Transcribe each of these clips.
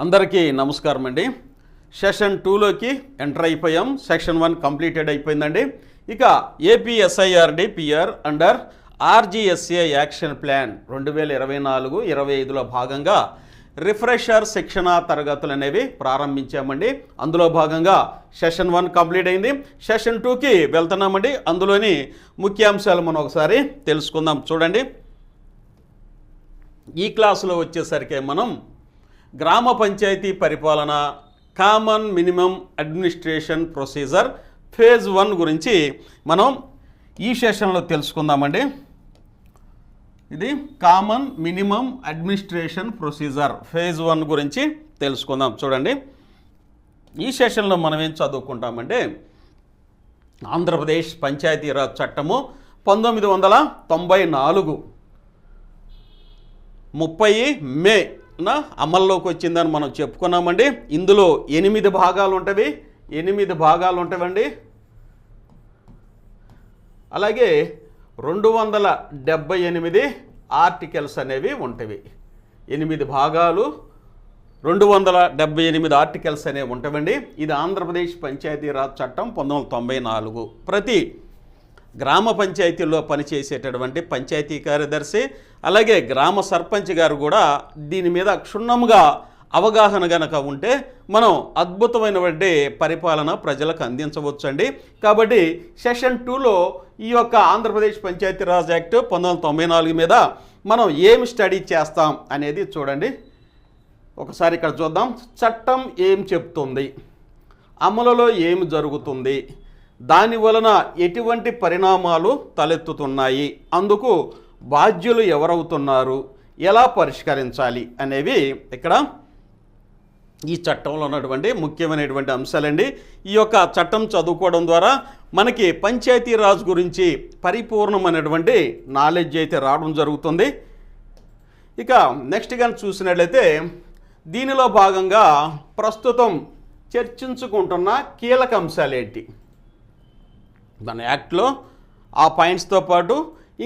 అందరికీ నమస్కారం అండి. సెషన్ 2లోకి ఎంటర్ అయిపోయాం. సెక్షన్ 1 కంప్లీటెడ్ అయిపోయిందండి. ఇక ఏపీఎస్ఐఆర్డి PR under RGSA action plan 2024-25లో భాగంగా రిఫ్రెషర్ శిక్షణ తరగతులు అనేవి ప్రారంభించామండి. అందులో భాగంగా సెషన్ 1 కంప్లీట్ అయింది. సెషన్ 2కి వెళ్తున్నామండి. అందులోని ముఖ్యాంశాలు మనం ఒకసారి తెలుసుకుందాం. చూడండి, ఈ క్లాసులో వచ్చేసరికి మనం గ్రామ పంచాయతీ పరిపాలన common minimum administration procedure phase 1 గురించి మనం ఈ సెషన్లో తెలుసుకుందామండి. ఇది common minimum administration procedure phase 1 గురించి తెలుసుకుందాం. చూడండి, ఈ సెషన్లో మనం ఏం చదువుకుంటామంటే ఆంధ్రప్రదేశ్ పంచాయతీరాజ్ చట్టము 1994 30 మేన అమల్లోకి వచ్చిందని మనం చెప్పుకున్నామండి. ఇందులో 8 భాగాలు ఉంటవి. 8 భాగాలు ఉంటాయండి. అలాగే 278 ఆర్టికల్స్ అనేవి ఉంటాయి. 8 భాగాలు 278 ఆర్టికల్స్ అనేవి ఉంటాయండి. ఇది ఆంధ్రప్రదేశ్ పంచాయతీరాజ్ చట్టం 1994. ప్రతి గ్రామ పంచాయతీల్లో పనిచేసేటటువంటి పంచాయతీ కార్యదర్శి అలాగే గ్రామ సర్పంచ్ గారు కూడా దీని మీద క్షుణ్ణంగా అవగాహన గనక ఉంటే మనం అద్భుతమైనటువంటి పరిపాలన ప్రజలకు అందించవచ్చండి. కాబట్టి సెషన్ 2లో ఈ యొక్క ఆంధ్రప్రదేశ్ పంచాయతీరాజ్ యాక్ట్ 1994 మీద మనం ఏమి స్టడీ చేస్తాం అనేది చూడండి. ఒకసారి ఇక్కడ చూద్దాం. చట్టం ఏం చెప్తుంది, అమలులో ఏమి జరుగుతుంది, దాని వలన ఎటువంటి పరిణామాలు తలెత్తుతున్నాయి, అందుకు బాధ్యులు ఎవరవుతున్నారు, ఎలా పరిష్కరించాలి అనేవి ఇక్కడ ఈ చట్టంలో ఉన్నటువంటి ముఖ్యమైనటువంటి అంశాలండి. ఈ యొక్క చట్టం చదువుకోవడం ద్వారా మనకి పంచాయతీరాజ్ గురించి పరిపూర్ణమైనటువంటి నాలెడ్జ్ అయితే రావడం జరుగుతుంది. ఇక నెక్స్ట్ కానీ చూసినట్లయితే దీనిలో భాగంగా ప్రస్తుతం చర్చించుకుంటున్న కీలక అంశాలు ఏంటి, మన యాక్ట్లో ఆ పాయింట్స్తో పాటు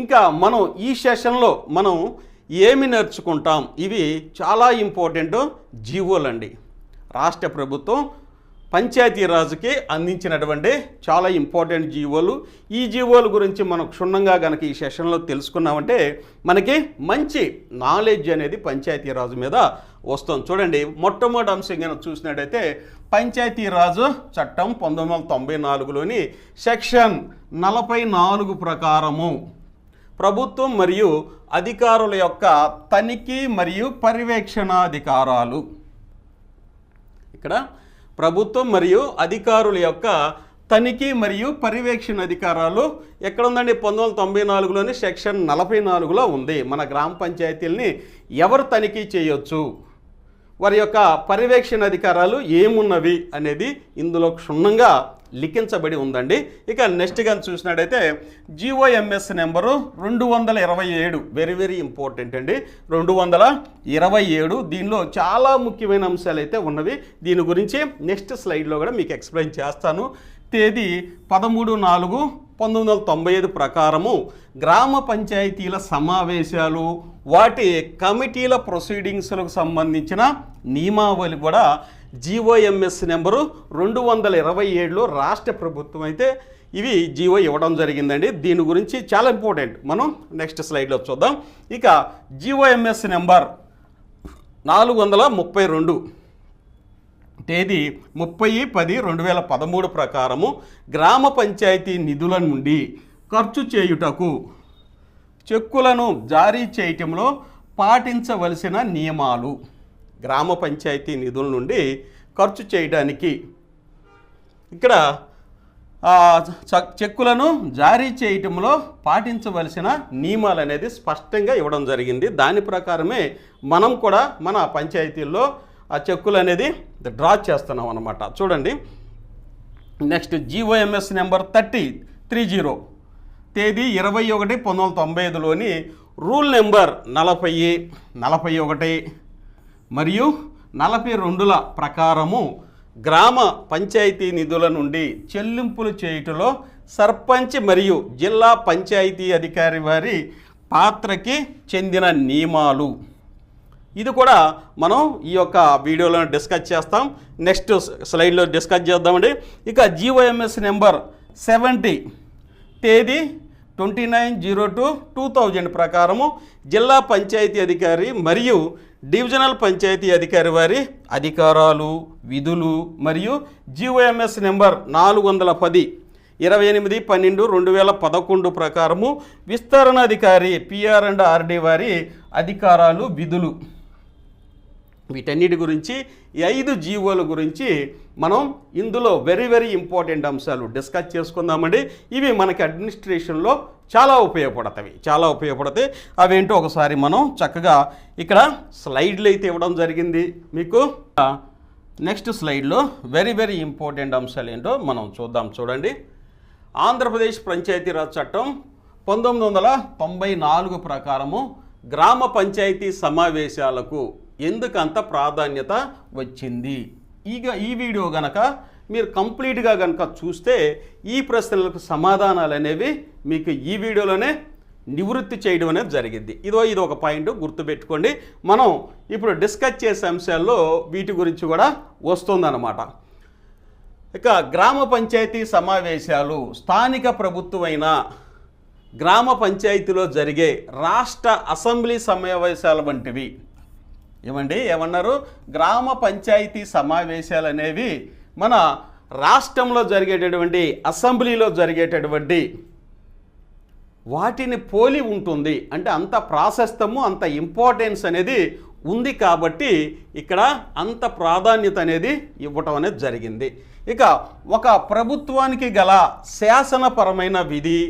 ఇంకా మనం ఈ సెషన్లో మనం ఏమి నేర్చుకుంటాం, ఇవి చాలా ఇంపార్టెంట్ జీవోలు అండి. రాష్ట్ర ప్రభుత్వం పంచాయతీరాజ్కి అందించినటువంటి చాలా ఇంపార్టెంట్ జీవోలు. ఈ జీవోల గురించి మనం క్షుణ్ణంగా కనుక ఈ సెషన్లో తెలుసుకున్నామంటే మనకి మంచి నాలెడ్జ్ అనేది పంచాయతీరాజు మీద వస్తుంది. చూడండి, మొట్టమొదటి అంశం కనుక చూసినట్టయితే పంచాయతీరాజ్ చట్టం 1994లోని సెక్షన్ 44 ప్రకారము ప్రభుత్వం మరియు అధికారుల యొక్క తనిఖీ మరియు పర్యవేక్షణాధికారాలు. ఇక్కడ ప్రభుత్వం మరియు అధికారుల యొక్క తనిఖీ మరియు పర్యవేక్షణ అధికారాలు ఎక్కడ ఉందండి? 1994లోని సెక్షన్ 44లో ఉంది. మన గ్రామ పంచాయతీలని ఎవరు తనిఖీ చేయొచ్చు, వారి యొక్క పర్యవేక్షణ అధికారాలు ఏమున్నవి అనేది ఇందులో క్షుణ్ణంగా లిఖించబడి ఉందండి. ఇక నెక్స్ట్ కానీ చూసినట్టయితే GOMS number 227 very very important అండి. 227 దీనిలో చాలా ముఖ్యమైన అంశాలు అయితే ఉన్నవి. దీని గురించి నెక్స్ట్ స్లైడ్లో కూడా మీకు ఎక్స్ప్లెయిన్ చేస్తాను. తేదీ 13/4/1995 ప్రకారము గ్రామ పంచాయతీల సమావేశాలు వాటి కమిటీల ప్రొసీడింగ్స్లకు సంబంధించిన నియమావళి కూడా GOMS నెంబరు 227లో రాష్ట్ర ప్రభుత్వం అయితే ఇవి జీవో ఇవ్వడం జరిగిందండి. దీని గురించి చాలా ఇంపార్టెంట్, మనం నెక్స్ట్ స్లైడ్లో చూద్దాం. ఇక GOMS నెంబర్ 432 తేదీ 30/10/2013 ప్రకారము గ్రామ పంచాయతీ నిధుల నుండి ఖర్చు చేయుటకు చెక్కులను జారీ చేయటంలో పాటించవలసిన నియమాలు. గ్రామ పంచాయతీ నిధుల నుండి ఖర్చు చేయడానికి ఇక్కడ చెక్కులను జారీ చేయటంలో పాటించవలసిన నియమాలు అనేది స్పష్టంగా ఇవ్వడం జరిగింది. దాని ప్రకారమే మనం కూడా మన పంచాయతీల్లో ఆ చెక్కులు అనేది డ్రా చేస్తున్నాం అన్నమాట. చూడండి, నెక్స్ట్ GOMS నెంబర్ 30 తేదీ 21/1995లోని రూల్ నెంబర్ 40, 41 మరియు 42ల ప్రకారము గ్రామ పంచాయతీ నిధుల నుండి చెల్లింపులు చేయుటలో సర్పంచ్ మరియు జిల్లా పంచాయతీ అధికారి వారి పాత్రకి చెందిన నియమాలు. ఇది కూడా మనం ఈ యొక్క వీడియోలో డిస్కస్ చేస్తాం. నెక్స్ట్ స్లైడ్లో డిస్కస్ చేద్దామండి. ఇక GOMS నెంబర్ 70 తేదీ 29/02/2000 ప్రకారము జిల్లా పంచాయతీ అధికారి మరియు డివిజనల్ పంచాయతీ అధికారి వారి అధికారాలు, విధులు మరియు GOMS నెంబర్ 410 28/12/2011 ప్రకారము విస్తరణాధికారి PR&RD వారి అధికారాలు, విధులు, వీటన్నిటి గురించి ఈ 5 జీవోల గురించి మనం ఇందులో వెరీ ఇంపార్టెంట్ అంశాలు డిస్కస్ చేసుకుందామండి. ఇవి మనకి అడ్మినిస్ట్రేషన్లో చాలా ఉపయోగపడతాయి. అవేంటో ఒకసారి మనం చక్కగా ఇక్కడ స్లైడ్లు అయితే ఇవ్వడం జరిగింది మీకు. నెక్స్ట్ స్లైడ్లో వెరీ ఇంపార్టెంట్ అంశాలు ఏంటో మనం చూడండి. ఆంధ్రప్రదేశ్ పంచాయతీరాజ్ చట్టం 1994 ప్రకారము గ్రామ పంచాయతీ సమావేశాలకు ఎందుకంత ప్రాధాన్యత వచ్చింది? ఈ వీడియో గనక మీరు కంప్లీట్గా గనక చూస్తే ఈ ప్రశ్నలకు సమాధానాలు అనేవి మీకు ఈ వీడియోలోనే నివృత్తి చేయడం అనేది జరిగింది. ఇది ఒక పాయింట్ గుర్తుపెట్టుకోండి. మనం ఇప్పుడు డిస్కస్ చేసే అంశాల్లో వీటి గురించి కూడా వస్తుందన్నమాట. ఇక గ్రామ పంచాయతీ సమావేశాలు స్థానిక ప్రభుత్వమైన గ్రామ పంచాయతీలో జరిగే రాష్ట్ర అసెంబ్లీ సమావేశాల వంటివి. ఏమన్నారు? గ్రామ పంచాయతీ సమావేశాలు అనేవి మన రాష్ట్రంలో జరిగేటటువంటి అసెంబ్లీలో జరిగేటటువంటి వాటిని పోలి ఉంటుంది. అంటే అంత ప్రాశస్తము, అంత ఇంపార్టెన్స్ అనేది ఉంది కాబట్టి ఇక్కడ అంత ప్రాధాన్యత అనేది ఇవ్వటం అనేది జరిగింది. ఇక ఒక ప్రభుత్వానికి గల శాసనపరమైన విధి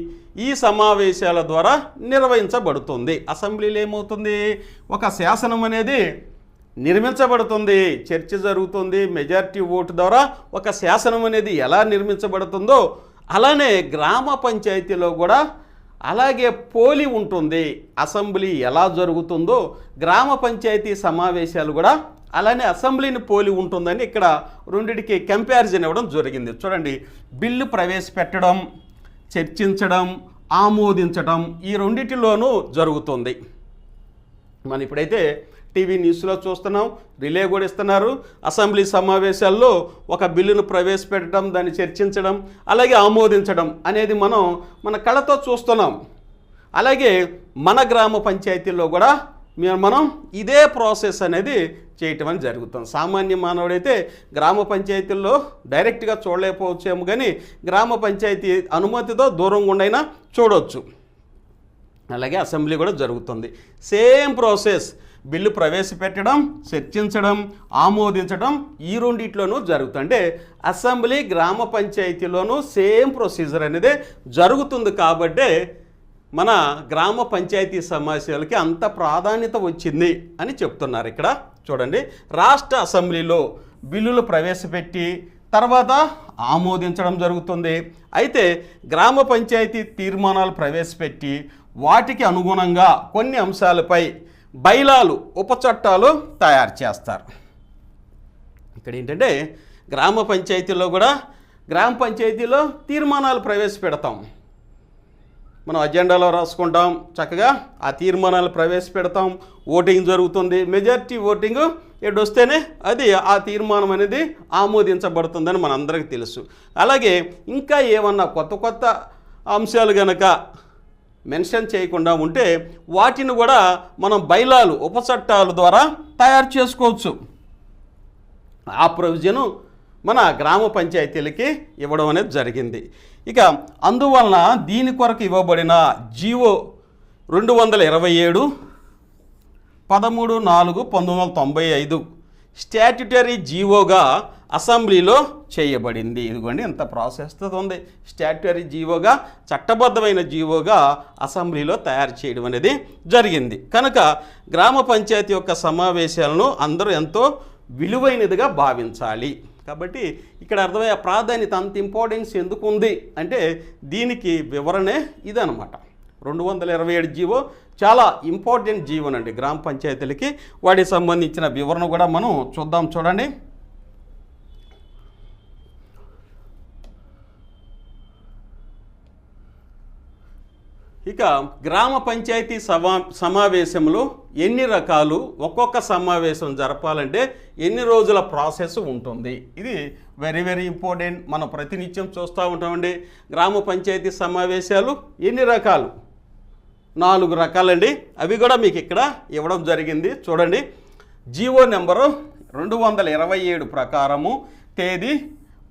ఈ సమావేశాల ద్వారా నిర్వహించబడుతుంది. అసెంబ్లీలో ఏమవుతుంది? ఒక శాసనం అనేది నిర్మించబడుతుంది, చర్చ జరుగుతుంది, మెజారిటీ ఓటు ద్వారా ఒక శాసనం అనేది ఎలా నిర్మించబడుతుందో అలానే గ్రామ పంచాయతీలో కూడా అలాగే పోలి ఉంటుంది. అసెంబ్లీ ఎలా జరుగుతుందో గ్రామ పంచాయతీ సమావేశాలు కూడా అలానే అసెంబ్లీని పోలి ఉంటుందని ఇక్కడ రెండిటికి కంపారిజన్ ఇవ్వడం జరిగింది. చూడండి, బిల్లు ప్రవేశపెట్టడం, చర్చించడం, ఆమోదించడం ఈ రెండిటిలోనూ జరుగుతుంది. మనం ఇప్పుడైతే టీవీ న్యూస్లో చూస్తున్నాం, రిలే కూడా ఇస్తున్నారు. అసెంబ్లీ సమావేశాల్లో ఒక బిల్లును ప్రవేశపెట్టడం, దాన్ని చర్చించడం, అలాగే ఆమోదించడం అనేది మన కళ్ళతో చూస్తున్నాం. అలాగే మన గ్రామ పంచాయతీల్లో కూడా మనం ఇదే ప్రాసెస్ అనేది చేయటం అని జరుగుతుంది. సామాన్య మానవుడైతే గ్రామ పంచాయతీల్లో డైరెక్ట్గా చూడలేకపోవచ్చేమో, కానీ గ్రామ పంచాయతీ అనుమతితో దూరంగా ఉండైనా చూడవచ్చు. అలాగే అసెంబ్లీ కూడా జరుగుతుంది. సేమ్ ప్రాసెస్, బిల్లు ప్రవేశపెట్టడం, చర్చించడం, ఆమోదించడం ఈ రెండిట్లోనూ జరుగుతుంది. అంటే అసెంబ్లీ, గ్రామ పంచాయతీలోనూ సేమ్ ప్రొసీజర్ అనేది జరుగుతుంది. కాబట్టే మన గ్రామ పంచాయతీ సమావేశాలకి అంత ప్రాధాన్యత వచ్చింది అని చెప్తున్నారు. ఇక్కడ చూడండి, రాష్ట్ర అసెంబ్లీలో బిల్లులు ప్రవేశపెట్టి తర్వాత ఆమోదించడం జరుగుతుంది. అయితే గ్రామ పంచాయతీ తీర్మానాలు ప్రవేశపెట్టి వాటికి అనుగుణంగా కొన్ని అంశాలపై బైలాలు, ఉపచట్టాలు తయారు చేస్తారు. ఇక్కడ ఏంటంటే గ్రామ పంచాయతీలో తీర్మానాలు ప్రవేశపెడతాం. మనం అజెండాలో రాసుకుంటాం, చక్కగా ఆ తీర్మానాలు ప్రవేశపెడతాం, ఓటింగ్ జరుగుతుంది. మెజారిటీ ఓటింగ్ వస్తేనే అది ఆ తీర్మానం అనేది ఆమోదించబడుతుందని మనందరికీ తెలుసు. అలాగే ఇంకా ఏమన్నా కొత్త అంశాలు కనుక మెన్షన్ చేయకుండా ఉంటే వాటిని కూడా మనం బైలాలు, ఉపచట్టాల ద్వారా తయారు చేసుకోవచ్చు. ఆ ప్రొవిజను మన గ్రామ పంచాయతీలకి ఇవ్వడం అనేది జరిగింది. ఇక అందువలన దీని కొరకు ఇవ్వబడిన జీవో 227 13/4/1995 స్టాట్యుటరీ జీవోగా అసెంబ్లీలో చేయబడింది. ఇదిగోండి, ఇంత ప్రాసెస్తో ఉంది. స్టాట్యుటరీ జీవోగా, చట్టబద్ధమైన జీవోగా అసెంబ్లీలో తయారు చేయడం అనేది జరిగింది. కనుక గ్రామ పంచాయతీ యొక్క సమావేశాలను అందరూ ఎంతో విలువైనదిగా భావించాలి. కాబట్టి ఇక్కడ అర్థమయ్యే ప్రాధాన్యత, అంత ఇంపార్టెన్స్ ఎందుకు ఉంది అంటే దీనికి వివరణే ఇదనమాట. 227 జీవో చాలా ఇంపార్టెంట్ జీవోనండి గ్రామ పంచాయతీలకి. వాటికి సంబంధించిన వివరణ కూడా మనం చూద్దాం. చూడండి, ఇక గ్రామ పంచాయతీ సమావేశంలో ఎన్ని రకాలు, ఒక్కొక్క సమావేశం జరపాలంటే ఎన్ని రోజుల ప్రాసెస్ ఉంటుంది? ఇది వెరీ వెరీ ఇంపార్టెంట్. మనం ప్రతినిత్యం చూస్తూ ఉంటామండి. గ్రామ పంచాయతీ సమావేశాలు ఎన్ని రకాలు? 4 రకాలండి. అవి కూడా మీకు ఇక్కడ ఇవ్వడం జరిగింది. చూడండి, జీవో నెంబరు 227 ప్రకారము తేదీ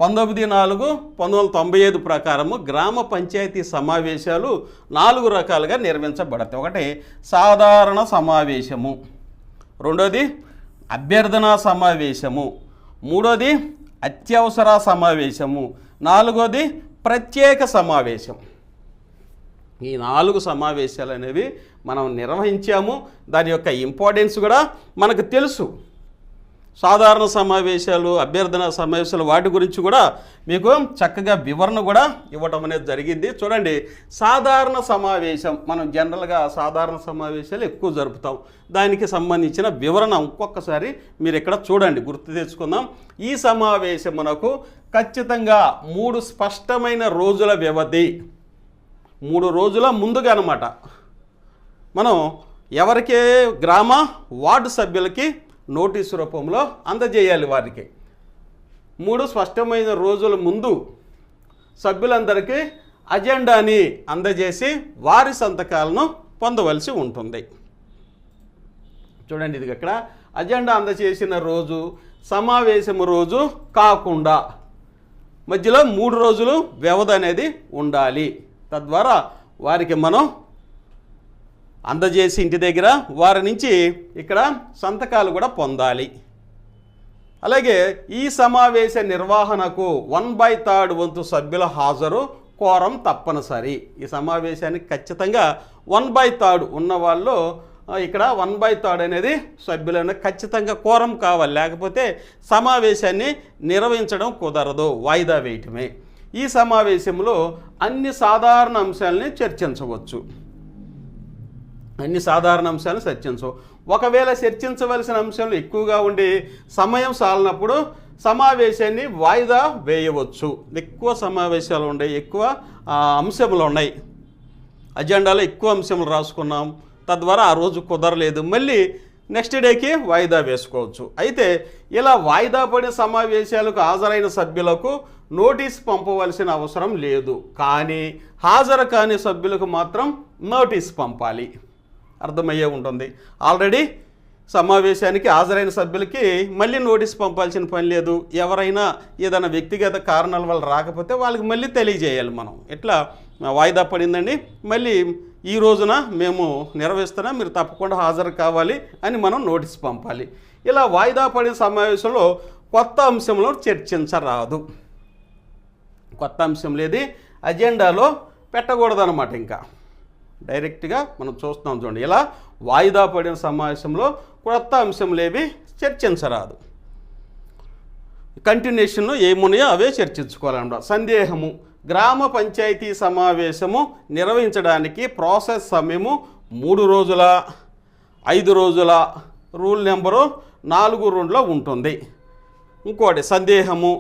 19/4/1995 ప్రకారము గ్రామ పంచాయతీ సమావేశాలు 4 రకాలుగా నిర్వహించబడతాయి. ఒకటి సాధారణ సమావేశము, రెండోది అభ్యర్థనా సమావేశము, మూడోది అత్యవసర సమావేశము, నాలుగోది ప్రత్యేక సమావేశం. ఈ 4 సమావేశాలు అనేవి మనం నిర్వహించాము. దాని యొక్క ఇంపార్టెన్స్ కూడా మనకు తెలుసు. సాధారణ సమావేశాలు, అభ్యర్థన సమావేశాలు, వాటి గురించి కూడా మీకు చక్కగా వివరణ కూడా ఇవ్వడం అనేది జరిగింది. చూడండి, సాధారణ సమావేశం మనం జనరల్గా సాధారణ సమావేశాలు ఎక్కువ జరుపుతాం. దానికి సంబంధించిన వివరణ ఇంకొకసారి మీరు ఇక్కడ చూడండి, గుర్తు తెచ్చుకుందాం. ఈ సమావేశమునకు ఖచ్చితంగా 3 స్పష్టమైన రోజుల వ్యవధి, 3 రోజుల ముందుగా అన్నమాట మనం ఎవరికే గ్రామ వార్డు సభ్యులకి నోటీసు రూపంలో అందజేయాలి. వారికి 3 స్పష్టమైన రోజుల ముందు సభ్యులందరికీ అజెండాని అందజేసి వారి సంతకాలను పొందవలసి ఉంటుంది. చూడండి, ఇది ఇక్కడ అజెండా అందజేసిన రోజు సమావేశము రోజు కాకుండా మధ్యలో 3 రోజులు వ్యవధి అనేది ఉండాలి. తద్వారా వారికి మనం అందజేసి ఇంటి దగ్గర వారి నుంచి ఇక్కడ సంతకాలు కూడా పొందాలి. అలాగే ఈ సమావేశ నిర్వహణకు 1/3 వంతు సభ్యుల హాజరు కోరం తప్పనిసరి. ఈ సమావేశానికి ఖచ్చితంగా 1/3 ఉన్న వాళ్ళు ఇక్కడ 1/3 అనేది సభ్యులను ఖచ్చితంగా కోరం కావాలి. లేకపోతే సమావేశాన్ని నిర్వహించడం కుదరదు, వాయిదా వేయటమే. ఈ సమావేశంలో అన్ని సాధారణ అంశాలని చర్చించవచ్చు. ఒకవేళ చర్చించవలసిన అంశాలు ఎక్కువగా ఉండి సమయం సాలినప్పుడు సమావేశాన్ని వాయిదా వేయవచ్చు. ఎక్కువ సమావేశాలు ఉన్నాయి, ఎక్కువ అంశములు ఉన్నాయి, అజెండాలో ఎక్కువ అంశములు రాసుకున్నాం, తద్వారా ఆ రోజు కుదరలేదు, మళ్ళీ నెక్స్ట్ డేకి వాయిదా వేసుకోవచ్చు. అయితే ఇలా వాయిదా పడిన సమావేశాలకు హాజరైన సభ్యులకు నోటీస్ పంపవలసిన అవసరం లేదు. కానీ హాజరు కాని సభ్యులకు మాత్రం నోటీస్ పంపాలి. అర్థమయ్యే ఉంటుంది. ఆల్రెడీ సమావేశానికి హాజరైన సభ్యులకి మళ్ళీ నోటీస్ పంపాల్సిన పని లేదు. ఎవరైనా ఏదైనా వ్యక్తిగత కారణాల వల్ల రాకపోతే వాళ్ళకి మళ్ళీ తెలియజేయాలి. మనం ఇట్లా వాయిదా పడిందండి, మళ్ళీ ఈ రోజున మేము నిర్వహిస్తున్నాం, మీరు తప్పకుండా హాజరు కావాలి అని మనం నోటీస్ పంపాలి. ఇలా వాయిదా పడిన సమావేశంలో కొత్త అంశంలో చర్చించరాదు. కొత్త అంశం లేది అజెండాలో పెట్టకూడదన్నమాట. ఇంకా డైరెక్ట్గా మనం చూస్తున్నాం. చూడండి, ఇలా వాయిదా పడిన సమావేశంలో కొత్త అంశంలేవి చర్చించరాదు. కంటిన్యూషన్ ఏమున్నాయో అవే చర్చించుకోవాలన్నమాట. సందేహము, గ్రామ పంచాయతీ సమావేశము నిర్వహించడానికి ప్రాసెస్ సమయము 3 రోజుల, 5 రోజుల, రూల్ నెంబరు 4(2)లో ఉంటుంది. ఇంకోటి సందేహము,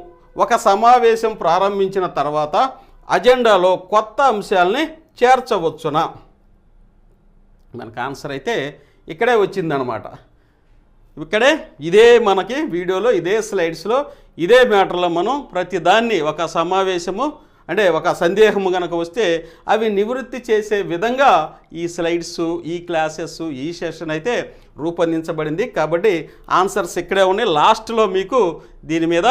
ఒక సమావేశం ప్రారంభించిన తర్వాత అజెండాలో కొత్త అంశాలని చేర్చవచ్చునా? మనకు ఆన్సర్ అయితే ఇక్కడే వచ్చిందనమాట. ఇక్కడే ఇదే మనకి వీడియోలో, ఇదే స్లైడ్స్లో, ఇదే మ్యాటర్లో మనం ప్రతిదాన్ని ఒక సమావేశము అంటే ఒక సందేహము కనుక వస్తే అవి నివృత్తి చేసే విధంగా ఈ స్లైడ్స్, ఈ క్లాసెస్, ఈ సెషన్ అయితే రూపొందించబడింది. కాబట్టి ఆన్సర్స్ ఇక్కడే ఉన్నాయి. లాస్ట్లో మీకు దీని మీద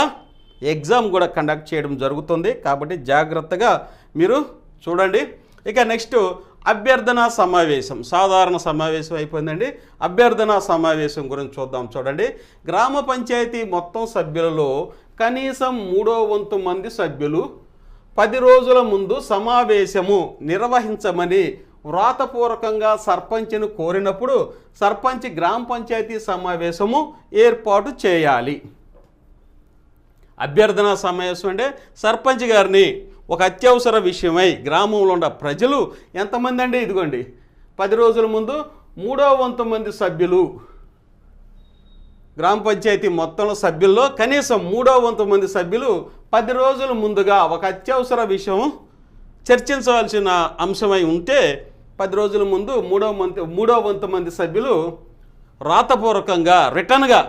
ఎగ్జామ్ కూడా కండక్ట్ చేయడం జరుగుతుంది. కాబట్టి జాగ్రత్తగా మీరు చూడండి. ఇక నెక్స్ట్ అభ్యర్థనా సమావేశం. సాధారణ సమావేశం అయిపోయిందండి. అభ్యర్థనా సమావేశం గురించి చూద్దాం. చూడండి, గ్రామ పంచాయతీ మొత్తం సభ్యులలో కనీసం 3వ వంతు మంది సభ్యులు 10 రోజుల ముందు సమావేశము నిర్వహించమని వ్రాతపూర్వకంగా సర్పంచ్ను కోరినప్పుడు సర్పంచ్ గ్రామ పంచాయతీ సమావేశము ఏర్పాటు చేయాలి. అభ్యర్థనా సమావేశం అంటే సర్పంచ్ గారిని ఒక అత్యవసర విషయమై గ్రామంలో ఉన్న ప్రజలు ఎంతమంది అండి, ఇదిగోండి 10 రోజుల ముందు 3వ వంతు మంది సభ్యులు, గ్రామ పంచాయతీ మొత్తంలో సభ్యుల్లో కనీసం 3వ వంతు మంది సభ్యులు 10 రోజుల ముందుగా ఒక అత్యవసర విషయం చర్చించవలసిన అంశమై ఉంటే 10 రోజుల ముందు మూడో వంతు మంది సభ్యులు రాతపూర్వకంగా రిటర్న్గా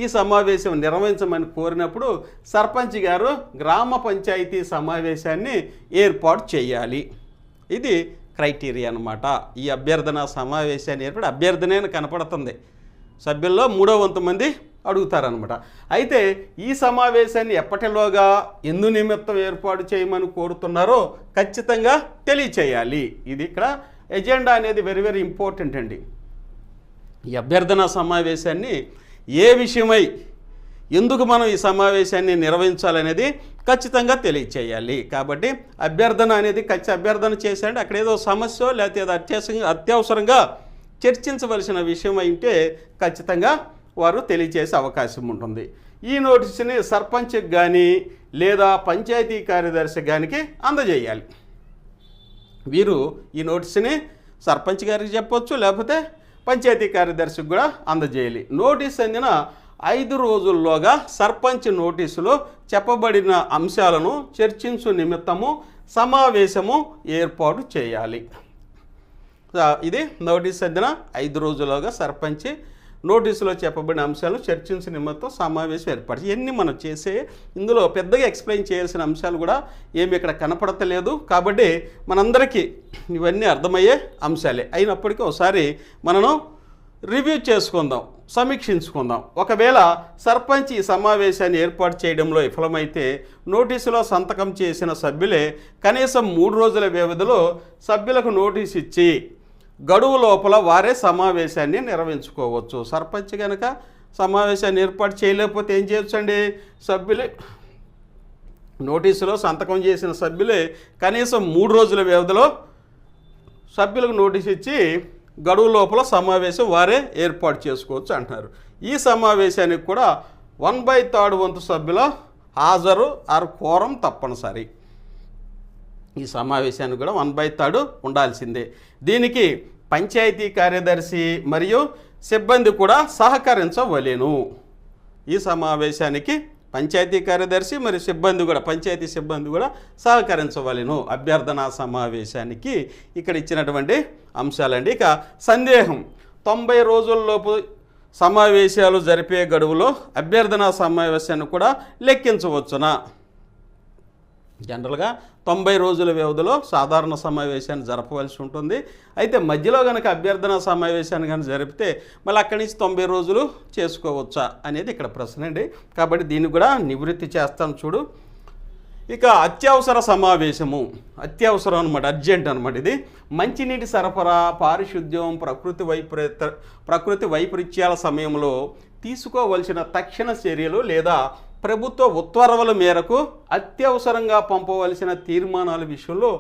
ఈ సమావేశం నిర్వహించమని కోరినప్పుడు సర్పంచ్ గారు గ్రామ పంచాయతీ సమావేశాన్ని ఏర్పాటు చేయాలి. ఇది క్రైటీరియా అన్నమాట. ఈ అభ్యర్థన సమావేశాన్ని ఏర్పడి అభ్యర్థనే కనపడుతుంది. సభ్యుల్లో 3వ వంతు మంది అడుగుతారనమాట. అయితే ఈ సమావేశాన్ని ఎప్పటిలోగా ఎందు నిమిత్తం ఏర్పాటు చేయమని కోరుతున్నారో ఖచ్చితంగా తెలియచేయాలి. ఇది ఇక్కడ ఎజెండా అనేది వెరీ వెరీ ఇంపార్టెంట్ అండి. ఈ అభ్యర్థన సమావేశాన్ని ఏ విషయమై ఎందుకు మనం ఈ సమావేశాన్ని నిర్వహించాలనేది ఖచ్చితంగా తెలియచేయాలి. కాబట్టి అభ్యర్థన అనేది అభ్యర్థన చేశారంటే అక్కడ ఏదో సమస్య లేకపోతే అత్యవసరంగా చర్చించవలసిన విషయం అయితే ఖచ్చితంగా వారు తెలియచేసే అవకాశం ఉంటుంది. ఈ నోటీసుని సర్పంచ్కి కానీ లేదా పంచాయతీ కార్యదర్శి గానికి అందజేయాలి. వీరు ఈ నోటీసుని సర్పంచ్ గారికి చెప్పొచ్చు, లేకపోతే పంచాయతీ కార్యదర్శికి కూడా అందజేయాలి. నోటీస్ అందిన 5 రోజుల్లోగా సర్పంచ్ నోటీసులో చెప్పబడిన అంశాలను చర్చించు నిమిత్తము సమావేశము ఏర్పాటు చేయాలి. ఇది నోటీస్ అందిన 5 రోజుల్లోగా సర్పంచ్ నోటీసులో చెప్పబడిన అంశాలను చర్చించే నిమిత్తం సమావేశం ఏర్పాటు. ఇవన్నీ మనం చేసే ఇందులో పెద్దగా ఎక్స్ప్లెయిన్ చేయాల్సిన అంశాలు కూడా ఏమి ఇక్కడ కనపడతలేదు. కాబట్టి మనందరికీ ఇవన్నీ అర్థమయ్యే అంశాలే అయినప్పటికీ ఒకసారి మనం రివ్యూ చేసుకుందాం, సమీక్షించుకుందాం. ఒకవేళ సర్పంచ్ ఈ సమావేశాన్ని ఏర్పాటు చేయడంలో విఫలమైతే నోటీసులో సంతకం చేసిన సభ్యులే కనీసం 3 రోజుల వ్యవధిలో సభ్యులకు నోటీసు ఇచ్చి గడువు లోపల వారే సమావేశాన్ని నిర్వహించుకోవచ్చు. సర్పంచ్ కనుక సమావేశాన్ని ఏర్పాటు చేయలేకపోతే ఏం చేయొచ్చండి? సభ్యులే నోటీసులో సంతకం చేసిన సభ్యులే కనీసం 3 రోజుల వ్యవధిలో సభ్యులకు నోటీసు ఇచ్చి గడువు లోపల సమావేశం వారే ఏర్పాటు చేసుకోవచ్చు అంటున్నారు. ఈ సమావేశానికి కూడా 1/3 వంతు సభ్యుల హాజరు ఆర్ కోరం తప్పనిసరి. ఈ సమావేశానికి కూడా 1/3 ఉండాల్సిందే. దీనికి పంచాయతీ కార్యదర్శి మరియు సిబ్బంది కూడా సహకరించవలెను. ఈ సమావేశానికి పంచాయతీ కార్యదర్శి మరియు సిబ్బంది కూడా పంచాయతీ సిబ్బంది కూడా సహకరించవలెను అభ్యర్థనా సమావేశానికి. ఇక్కడ ఇచ్చినటువంటి అంశాలండి. ఇక సందేహం 90 రోజుల్లోపు సమావేశాలు జరిపే గడువులో అభ్యర్థనా సమావేశాన్ని కూడా లెక్కించవచ్చునా? జనరల్గా 90 రోజుల వ్యవధిలో సాధారణ సమావేశాన్ని జరపవలసి ఉంటుంది. అయితే మధ్యలో కనుక అభ్యర్థన సమావేశాన్ని కనుక జరిపితే మళ్ళీ అక్కడి నుంచి 90 రోజులు చేసుకోవచ్చా అనేది ఇక్కడ ప్రశ్న అండి. కాబట్టి దీన్ని కూడా నివృత్తి చేస్తాను చూడు. ఇక అత్యవసర సమావేశము, అత్యవసరం అనమాట, అర్జెంట్ అనమాట. ఇది మంచినీటి సరఫరా, పారిశుద్ధ్యం, ప్రకృతి వైపరీత్యాల సమయంలో తీసుకోవలసిన తక్షణ చర్యలు లేదా ప్రభుత్వ ఉత్తర్వుల మేరకు అత్యవసరంగా పంపవలసిన తీర్మానాల విషయంలో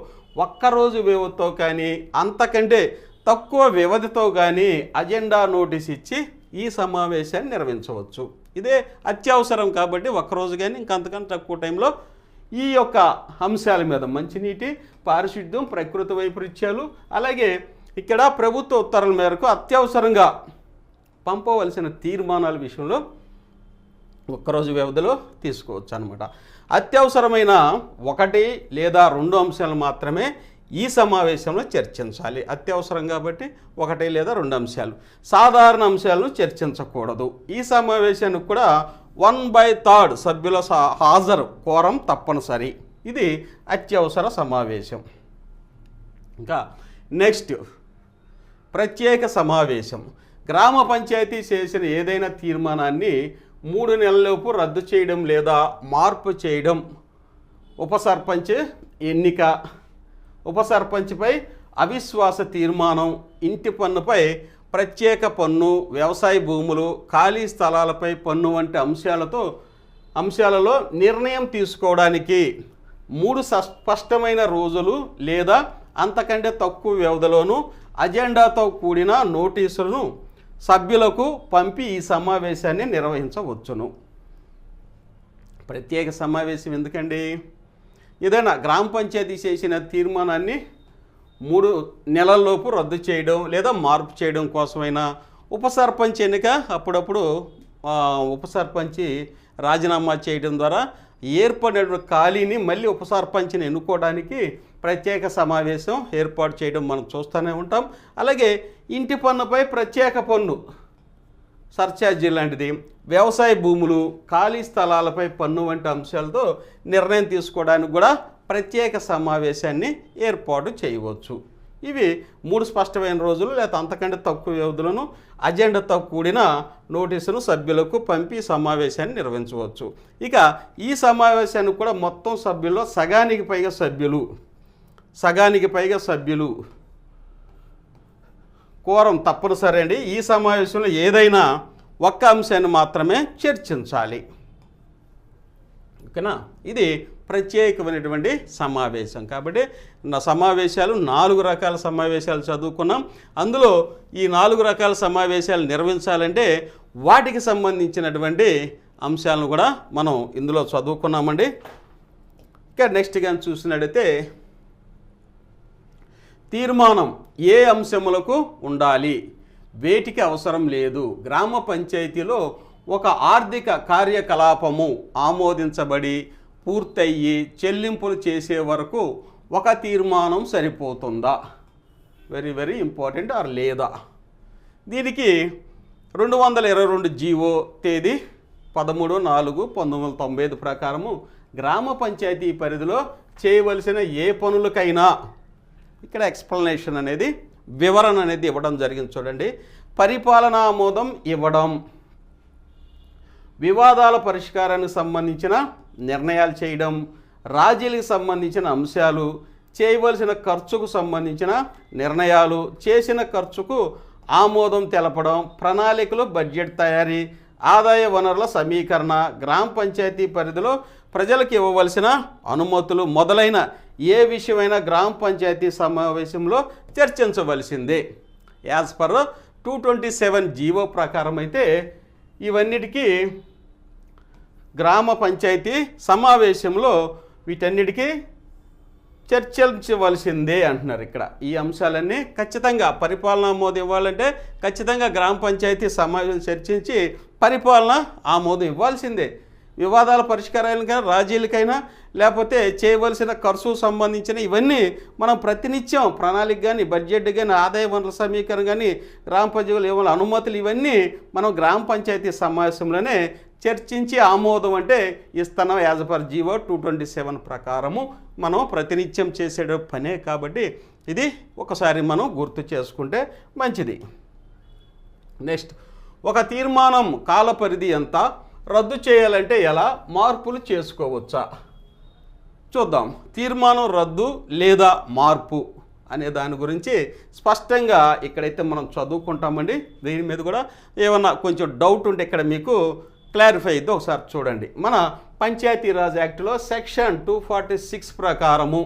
ఒక్కరోజు వ్యవధితో కానీ అంతకంటే తక్కువ వ్యవధితో కానీ అజెండా నోటీస్ ఇచ్చి ఈ సమావేశాన్ని నిర్వహించవచ్చు. ఇదే అత్యవసరం కాబట్టి ఒక్కరోజు కానీ ఇంకంతకంటే తక్కువ టైంలో ఈ యొక్క అంశాల మీద మంచినీటి, పారిశుద్ధ్యం, ప్రకృతి వైపరీత్యాలు, అలాగే ఇక్కడ ప్రభుత్వ ఉత్తర్వుల మేరకు అత్యవసరంగా పంపవలసిన తీర్మానాల విషయంలో ఒక్కరోజు వ్యవధిలో తీసుకోవచ్చు అనమాట. అత్యవసరమైన 1 లేదా 2 అంశాలు మాత్రమే ఈ సమావేశంలో చర్చించాలి. అత్యవసరం కాబట్టి 1 లేదా 2 అంశాలు, సాధారణ అంశాలను చర్చించకూడదు. ఈ సమావేశానికి కూడా 1/3 సభ్యుల హాజరు కోరం తప్పనిసరి. ఇది అత్యవసర సమావేశం. ఇంకా నెక్స్ట్ ప్రత్యేక సమావేశం. గ్రామ పంచాయతీ చేసిన ఏదైనా తీర్మానాన్ని 3 నెలలలోపు రద్దు చేయడం లేదా మార్పు చేయడం, ఉప సర్పంచ్ ఎన్నిక, ఉప సర్పంచ్పై అవిశ్వాస తీర్మానం, ఇంటి పన్నుపై ప్రత్యేక పన్ను, వ్యవసాయ భూములు, ఖాళీ స్థలాలపై పన్ను వంటి అంశాలలో నిర్ణయం తీసుకోవడానికి 3 స్పష్టమైన రోజులు లేదా అంతకంటే తక్కువ వ్యవధిలోనూ అజెండాతో కూడిన నోటీసులను సభ్యులకు పంపి ఈ సమావేశాన్ని నిర్వహించవచ్చును. ప్రత్యేక సమావేశం ఎందుకండి? ఏదైనా గ్రామ పంచాయతీ చేసిన తీర్మానాన్ని 3 నెలల్లోపు రద్దు చేయడం లేదా మార్పు చేయడం కోసమైనా, ఉప సర్పంచ్ ఎన్నిక అప్పుడప్పుడు ఉప సర్పంచ్ రాజీనామా చేయడం ద్వారా ఏర్పడిన ఖాళీని మళ్ళీ ఉప సర్పంచ్ని ఎన్నుకోవడానికి ప్రత్యేక సమావేశం ఏర్పాటు చేయడం మనం చూస్తూనే ఉంటాం. అలాగే ఇంటి పన్నుపై ప్రత్యేక పన్ను సర్ఛార్జీ లాంటిది, వ్యవసాయ భూములు, ఖాళీ స్థలాలపై పన్ను వంటి అంశాలతో నిర్ణయం తీసుకోవడానికి కూడా ప్రత్యేక సమావేశాన్ని ఏర్పాటు చేయవచ్చు. ఇవి 3 స్పష్టమైన రోజులు లేదా అంతకంటే తక్కువ వ్యవధులను అజెండాతో కూడిన నోటీసును సభ్యులకు పంపి సమావేశాన్ని నిర్వహించవచ్చు. ఇక ఈ సమావేశానికి కూడా మొత్తం సభ్యుల్లో సగానికి పైగా సభ్యులు కోరం తప్పనిసరి అండి. ఈ సమావేశంలో ఏదైనా ఒక్క అంశాన్ని మాత్రమే చర్చించాలి. ఓకేనా? ఇది ప్రత్యేకమైనటువంటి సమావేశం. కాబట్టి సమావేశాలు 4 రకాల సమావేశాలు చదువుకున్నాం. అందులో ఈ 4 రకాల సమావేశాలు నిర్వహించాలంటే వాటికి సంబంధించినటువంటి అంశాలను కూడా మనం ఇందులో చదువుకున్నామండి. ఇక నెక్స్ట్ కానీ చూసినట్టయితే తీర్మానం ఏ అంశములకు ఉండాలి, వేటికి అవసరం లేదు. గ్రామ పంచాయతీలో ఒక ఆర్థిక కార్యకలాపము ఆమోదించబడి పూర్తయ్యి చెల్లింపులు చేసే వరకు ఒక తీర్మానం సరిపోతుందా? Very very important. ఆర్ లేదా? దీనికి 222 జీవో తేదీ 13/4/1995 ప్రకారము గ్రామ పంచాయతీ పరిధిలో చేయవలసిన ఏ పనులకైనా ఇక్కడ ఎక్స్ప్లెనేషన్ అనేది, వివరణ అనేది ఇవ్వడం జరిగింది. చూడండి, పరిపాలనా ఆమోదం ఇవ్వడం, వివాదాల పరిష్కారానికి సంబంధించిన నిర్ణయాలు చేయడం, రాజీలకు సంబంధించిన అంశాలు, చేయవలసిన ఖర్చుకు సంబంధించిన నిర్ణయాలు, చేసిన ఖర్చుకు ఆమోదం తెలపడం, ప్రణాళికలు, బడ్జెట్ తయారీ, ఆదాయ వనరుల సమీకరణ, గ్రామ పంచాయతీ పరిధిలో ప్రజలకు ఇవ్వవలసిన అనుమతులు మొదలైన ఏ విషయమైనా గ్రామ పంచాయతీ సమావేశంలో చర్చించవలసిందే. యాజ్ పర్ 227 జీవో ప్రకారం అయితే ఇవన్నిటికీ గ్రామ పంచాయతీ సమావేశంలో వీటన్నిటికీ చర్చించవలసిందే అంటున్నారు. ఇక్కడ ఈ అంశాలన్నీ ఖచ్చితంగా పరిపాలన ఆమోదం ఇవ్వాలంటే ఖచ్చితంగా గ్రామ పంచాయతీ సమావేశం చర్చించి పరిపాలన ఆమోదం ఇవ్వాల్సిందే. వివాదాల పరిష్కారాలకైనా, రాజీలకైనా, లేకపోతే చేయవలసిన ఖర్చు సంబంధించిన ఇవన్నీ మనం ప్రతినిత్యం ప్రణాళిక కానీ, బడ్జెట్ కానీ, ఆదాయ వనరుల సమీకరణ కానీ, గ్రామ పంచాయతీలు ఇవ్వాలి అనుమతులు, ఇవన్నీ మనం గ్రామ పంచాయతీ సమావేశంలోనే చర్చించి ఆమోదం అంటే ఇస్తున్నాం. యాజ్ పర్ జీవో 227 ప్రకారము మనం ప్రతినిత్యం చేసే పనే. కాబట్టి ఇది ఒకసారి మనం గుర్తు చేసుకుంటే మంచిది. నెక్స్ట్, ఒక తీర్మానం కాల పరిధి ఎంత, రద్దు చేయాలంటే ఎలా, మార్పులు చేసుకోవచ్చా? చూద్దాం. తీర్మానం రద్దు లేదా మార్పు అనే దాని గురించి స్పష్టంగా ఇక్కడైతే మనం చదువుకుంటామండి. దీని మీద కూడా ఏమన్నా కొంచెం డౌట్ ఉంటే ఇక్కడ మీకు క్లారిఫై అయితే ఒకసారి చూడండి. మన పంచాయతీరాజ్ యాక్ట్లో సెక్షన్ 246 ప్రకారము,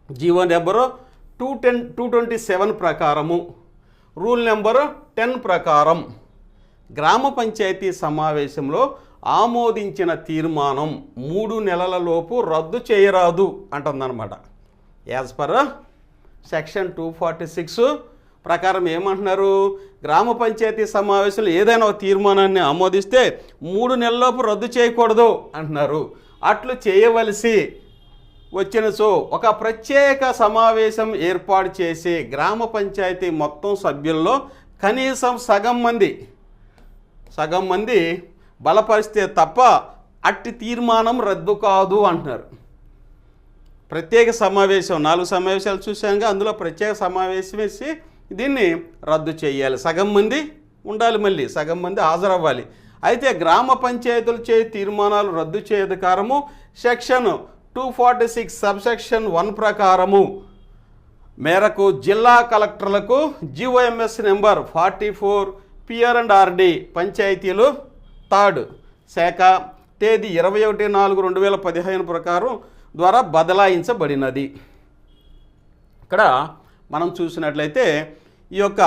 జీవో నెంబరు 227 ప్రకారము, రూల్ నెంబరు 10 ప్రకారం గ్రామ పంచాయతీ సమావేశంలో ఆమోదించిన తీర్మానం 3 నెలల లోపు రద్దు చేయరాదు అంటుందన్నమాట. యాజ్ పర్ సెక్షన్ 246 ప్రకారం ఏమంటున్నారు, గ్రామ పంచాయతీ సమావేశంలో ఏదైనా ఒక తీర్మానాన్ని ఆమోదిస్తే 3 నెలలలోపు రద్దు చేయకూడదు అంటున్నారు. అట్లు చేయవలసి వచ్చినచో ఒక ప్రత్యేక సమావేశం ఏర్పాటు చేసి గ్రామ పంచాయతీ మొత్తం సభ్యుల్లో కనీసం సగం మంది బలపరిస్తే తప్ప అట్టి తీర్మానం రద్దు కాదు అంటున్నారు. ప్రత్యేక సమావేశం 4 సమావేశాలు చూశాక అందులో ప్రత్యేక సమావేశం వేసి దీన్ని రద్దు చేయాలి. సగం మంది ఉండాలి, మళ్ళీ సగం మంది హాజరవ్వాలి. అయితే గ్రామ పంచాయతీలు చే తీర్మానాలు రద్దు చే అధికారము సెక్షన్ 246 సబ్సెక్షన్ 1 ప్రకారము మేరకు జిల్లా కలెక్టర్లకు జీఓఎంఎస్ నెంబర్ 44 PR&RD పంచాయతీలు 3rd శాఖ తేదీ 21/4/2015 ప్రకారం ద్వారా బదలాయించబడినది. ఇక్కడ మనం చూసినట్లయితే ఈ యొక్క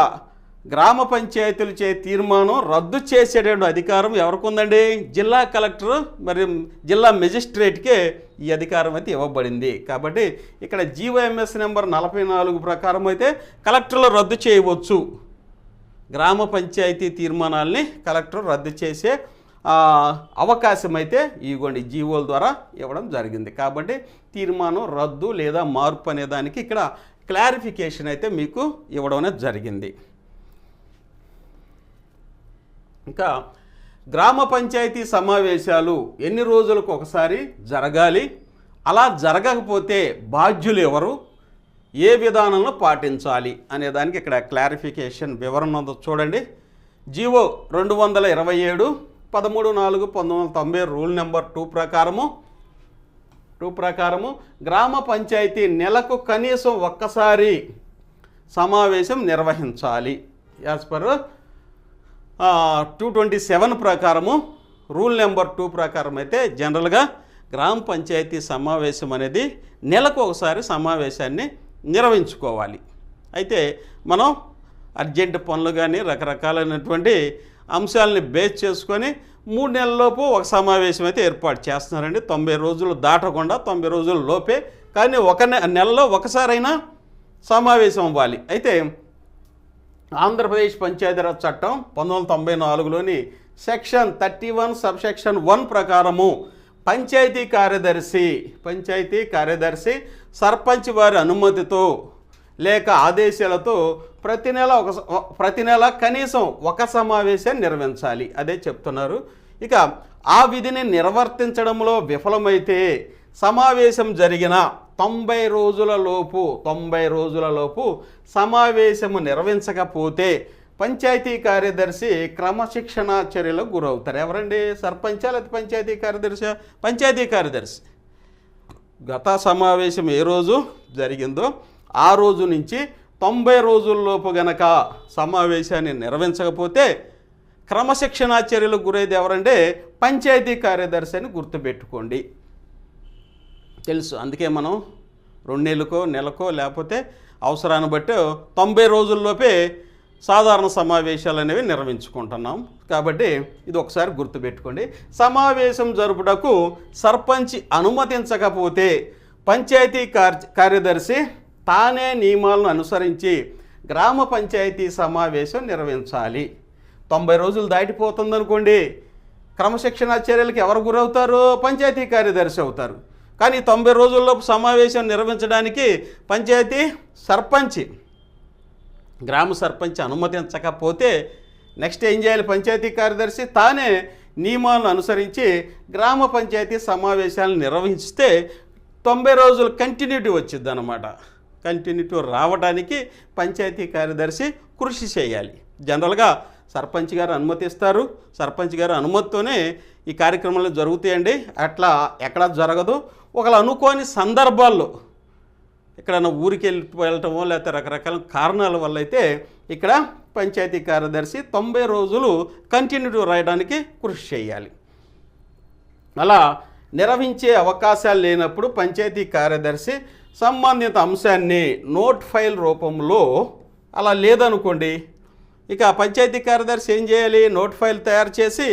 గ్రామ పంచాయతీలు చే తీర్మానం రద్దు చేసేటువంటి అధికారం ఎవరికి ఉందండి? జిల్లా కలెక్టర్ మరి జిల్లా మెజిస్ట్రేట్కే ఈ అధికారం అయితే ఇవ్వబడింది. కాబట్టి ఇక్కడ జీఓఎంఎస్ నెంబర్ 44 ప్రకారం అయితే కలెక్టర్లు రద్దు చేయవచ్చు. గ్రామ పంచాయతీ తీర్మానాల్ని కలెక్టర్ రద్దు చేసే అవకాశం అయితే ఇవ్వండి జీవోల ద్వారా ఇవ్వడం జరిగింది. కాబట్టి తీర్మానం రద్దు లేదా మార్పు అనే దానికి ఇక్కడ క్లారిఫికేషన్ అయితే మీకు ఇవ్వడం అనేది జరిగింది. ఇంకా గ్రామ పంచాయతీ సమావేశాలు ఎన్ని రోజులకు ఒకసారి జరగాలి, అలా జరగకపోతే బాధ్యులు ఎవరు, ఏ విధానంలో పాటించాలి అనే దానికి ఇక్కడ క్లారిఫికేషన్ వివరణ ఉందో చూడండి. జీవో 227 13/4/1990 రూల్ నెంబర్ 2 ప్రకారము గ్రామ పంచాయతీ నెలకు కనీసం ఒక్కసారి సమావేశం నిర్వహించాలి. యాజ్ పర్ 227 ప్రకారము రూల్ నెంబర్ 2 ప్రకారం అయితే జనరల్గా గ్రామ పంచాయతీ సమావేశం అనేది నెలకు ఒకసారి సమావేశాన్ని నిర్వహించుకోవాలి. అయితే మనం అర్జెంట్ పనులు కానీ రకరకాలైనటువంటి అంశాలని బేస్ చేసుకొని 3 నెలలలోపు ఒక సమావేశం అయితే ఏర్పాటు చేస్తున్నారండి. 90 రోజులు దాటకుండా 90 రోజుల లోపే, కానీ ఒక నెలలో ఒకసారైనా సమావేశం అవ్వాలి. అయితే ఆంధ్రప్రదేశ్ పంచాయతీరాజ్ చట్టం 1994లోని సెక్షన్ 31 సబ్సెక్షన్ 1 ప్రకారము పంచాయతీ కార్యదర్శి సర్పంచ్ వారి అనుమతితో లేక ఆదేశాలతో ప్రతి నెల కనీసం ఒక సమావేశాన్ని నిర్వహించాలి. అదే చెప్తున్నారు. ఇక ఆ విధిని నిర్వర్తించడంలో విఫలమైతే సమావేశం జరిగిన 90 రోజుల లోపు సమావేశము నిర్వహించకపోతే పంచాయతీ కార్యదర్శి క్రమశిక్షణ చర్యలకు గురవుతారు. ఎవరండి? సర్పంచా లేదా పంచాయతీ కార్యదర్శి. గత సమావేశం ఏ రోజు జరిగిందో ఆ రోజు నుంచి 90 రోజుల్లోపు గనక సమావేశాన్ని నిర్వహించకపోతే క్రమశిక్షణా చర్యలకు గురైతే ఎవరంటే పంచాయతీ కార్యదర్శి అని గుర్తుపెట్టుకోండి. తెలుసు, అందుకే మనం 2 నెలలకో నెలకో లేకపోతే అవసరాన్ని బట్టి 90 రోజుల్లోపే సాధారణ సమావేశాలు అనేవి నిర్వహించుకుంటున్నాం. కాబట్టి ఇది ఒకసారి గుర్తుపెట్టుకోండి. సమావేశం జరుపుటకు సర్పంచ్ అనుమతించకపోతే పంచాయతీ కార్యదర్శి తానే నియమాలను అనుసరించి గ్రామ పంచాయతీ సమావేశం నిర్వహించాలి. 90 రోజులు దాటిపోతుందనుకోండి, క్రమశిక్షణ చర్యలకు ఎవరు గురవుతారు? పంచాయతీ కార్యదర్శి అవుతారు. కానీ 90 రోజుల్లోపు సమావేశం నిర్వహించడానికి గ్రామ సర్పంచ్ అనుమతించకపోతే నెక్స్ట్ ఏం చేయాలి? పంచాయతీ కార్యదర్శి తానే నియమాలను అనుసరించి గ్రామ పంచాయతీ సమావేశాలను నిర్వహిస్తే 90 రోజులు కంటిన్యూటీ వచ్చింది అన్నమాట. కంటిన్యూటీ రావడానికి పంచాయతీ కార్యదర్శి కృషి చేయాలి. జనరల్గా సర్పంచ్ గారు అనుమతిస్తారు. సర్పంచ్ గారు అనుమతితోనే ఈ కార్యక్రమాలు జరుగుతాయండి. అట్లా ఎక్కడ జరగదు. ఒకళ్ళు అనుకోని సందర్భాల్లో ఎక్కడైనా ఊరికి వెళ్ళటమో లేకపోతే రకరకాల కారణాల వల్ల అయితే ఇక్కడ పంచాయతీ కార్యదర్శి 90 రోజులు కంటిన్యూటీ రాయడానికి కృషి చేయాలి. అలా నిర్వహించే అవకాశాలు లేనప్పుడు పంచాయతీ కార్యదర్శి సంబంధిత అంశాన్ని నోట్ ఫైల్ రూపంలో, అలా లేదనుకోండి, ఇక పంచాయతీ కార్యదర్శి ఏం చేయాలి? నోట్ ఫైల్ తయారు చేసి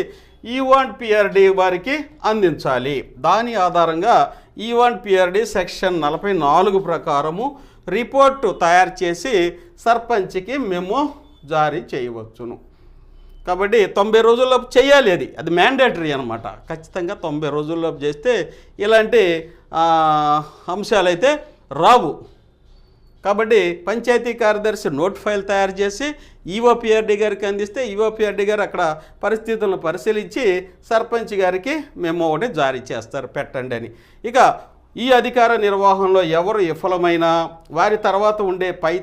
E1PRD వారికి అందించాలి. దాని ఆధారంగా E1PRD సెక్షన్ 44 ప్రకారము రిపోర్టు తయారు చేసి సర్పంచ్కి మెమో జారీ చేయవచ్చును. కాబట్టి 90 రోజుల్లోపు చేయాలి. అది మ్యాండేటరీ అనమాట. ఖచ్చితంగా 90 రోజుల్లోపు చేస్తే ఇలాంటి అంశాలైతే రావు. కాబట్టి పంచాయతీ కార్యదర్శి నోట్ ఫైల్ తయారు చేసి EOPRD గారికి అందిస్తే EOPRD గారు అక్కడ పరిస్థితులను పరిశీలించి సర్పంచ్ గారికి మెమో ఒకటి జారీ చేస్తారు, పెట్టండి అని. ఇక ఈ అధికార నిర్వహణలో ఎవరు విఫలమైనా వారి తర్వాత ఉండే పై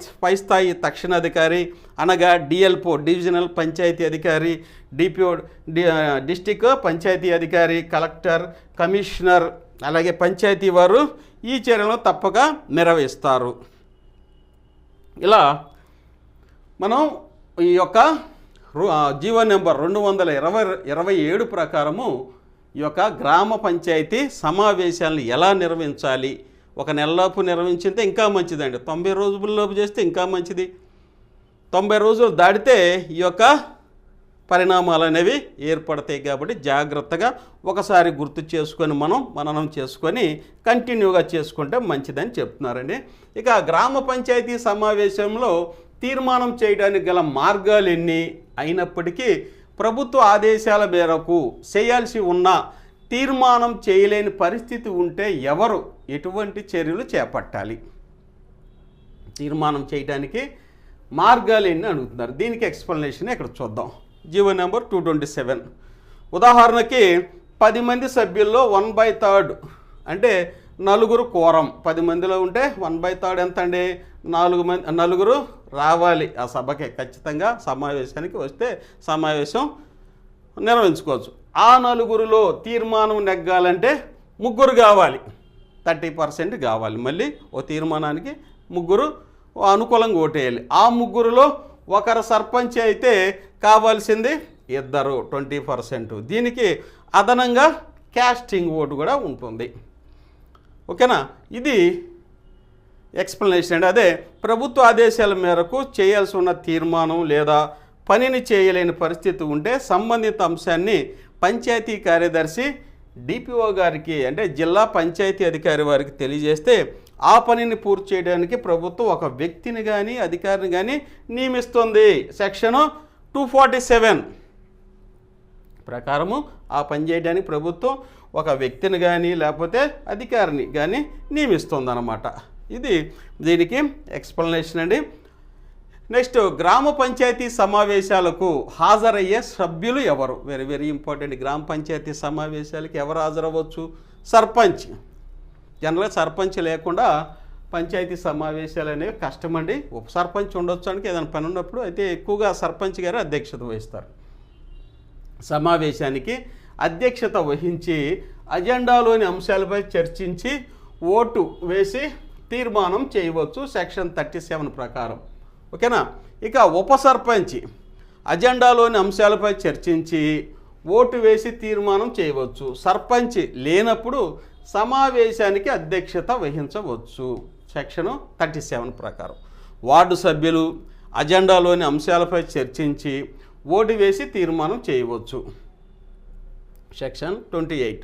స్థాయి తక్షణాధికారి అనగా DLPO డివిజనల్ పంచాయతీ అధికారి, DPO డిస్టిక్ పంచాయతీ అధికారి, కలెక్టర్, కమిషనర్ అలాగే పంచాయతీ వారు ఈ చర్యలను తప్పక నిర్వహిస్తారు. ఇలా మనం ఈ యొక్క జీవో నెంబర్ 227 ప్రకారము ఈ యొక్క గ్రామ పంచాయతీ సమావేశాలను ఎలా నిర్వహించాలి, ఒక నెలలోపు నిర్వహించితే ఇంకా మంచిదండి. 90 రోజుల్లోపు చేస్తే ఇంకా మంచిది. 90 రోజులు దాటితే ఈ యొక్క పరిణామాలు అనేవి ఏర్పడతాయి. కాబట్టి జాగ్రత్తగా ఒకసారి గుర్తు చేసుకొని మననం చేసుకొని కంటిన్యూగా చేసుకుంటే మంచిదని చెప్తున్నారండి. ఇక గ్రామ పంచాయతీ సమావేశంలో తీర్మానం చేయడానికి గల మార్గాలు ఎన్ని అయినప్పటికీ ప్రభుత్వ ఆదేశాల మేరకు చేయాల్సి ఉన్న తీర్మానం చేయలేని పరిస్థితి ఉంటే ఎవరు ఎటువంటి చర్యలు చేపట్టాలి? తీర్మానం చేయడానికి మార్గాలు ఎన్ని అడుగుతున్నారు. దీనికి ఎక్స్ప్లెనేషన్ ఇక్కడ చూద్దాం. GO number 227. ఉదాహరణకి 10 మంది సభ్యుల్లో 1/3 అంటే నలుగురు కోరం. 10 మందిలో ఉంటే 1/3 ఎంత అండి? నలుగురు రావాలి ఆ సభకి. ఖచ్చితంగా సమావేశానికి వస్తే సమావేశం నిర్వహించుకోవచ్చు. ఆ నలుగురిలో తీర్మానం నెగ్గాలంటే 3 కావాలి, 30% కావాలి. మళ్ళీ ఓ తీర్మానానికి 3 అనుకూలంగా ఓటేయాలి. ఆ 3లో ఒకరు సర్పంచ్ అయితే కావాల్సింది 2, 20%. దీనికి అదనంగా క్యాస్టింగ్ ఓటు కూడా ఉంటుంది. ఓకేనా? ఇది ఎక్స్ప్లెనేషన్ అండి. అదే ప్రభుత్వ ఆదేశాల మేరకు చేయాల్సి ఉన్న తీర్మానం లేదా పనిని చేయలేని పరిస్థితి ఉంటే సంబంధిత అంశాన్ని పంచాయతీ కార్యదర్శి డిపిఓ గారికి అంటే జిల్లా పంచాయతీ అధికారి వారికి తెలియజేస్తే ఆ పనిని పూర్తి చేయడానికి ప్రభుత్వం ఒక వ్యక్తిని కానీ అధికారిని కానీ నియమిస్తుంది. సెక్షన్ 247 ప్రకారము ఆ పని చేయడానికి ప్రభుత్వం ఒక వ్యక్తిని కానీ లేకపోతే అధికారిని కానీ నియమిస్తుంది అన్నమాట. ఇది దీనికి ఎక్స్ప్లెనేషన్ అండి. నెక్స్ట్, గ్రామ పంచాయతీ సమావేశాలకు హాజరయ్యే సభ్యులు ఎవరు? Very very important. గ్రామ పంచాయతీ సమావేశాలకి ఎవరు హాజరవ్వచ్చు? సర్పంచ్. జనరల్గా సర్పంచ్ లేకుండా పంచాయతీ సమావేశాలు అనేవి కష్టమండి. ఉప సర్పంచ్ ఉండొచ్చు అంటే ఏదైనా పని ఉన్నప్పుడు. అయితే ఎక్కువగా సర్పంచ్ గారు అధ్యక్షత వహిస్తారు. సమావేశానికి అధ్యక్షత వహించి అజెండాలోని అంశాలపై చర్చించి ఓటు వేసి తీర్మానం చేయవచ్చు సెక్షన్ 37 ప్రకారం. ఓకేనా? ఇక ఉప సర్పంచ్ అజెండాలోని అంశాలపై చర్చించి ఓటు వేసి తీర్మానం చేయవచ్చు. సర్పంచ్ లేనప్పుడు సమావేశానికి అధ్యక్షత వహించవచ్చు సెక్షన్ 37 ప్రకారం. వార్డు సభ్యులు అజెండాలోని అంశాలపై చర్చించి ఓటు వేసి తీర్మానం చేయవచ్చు సెక్షన్ 28.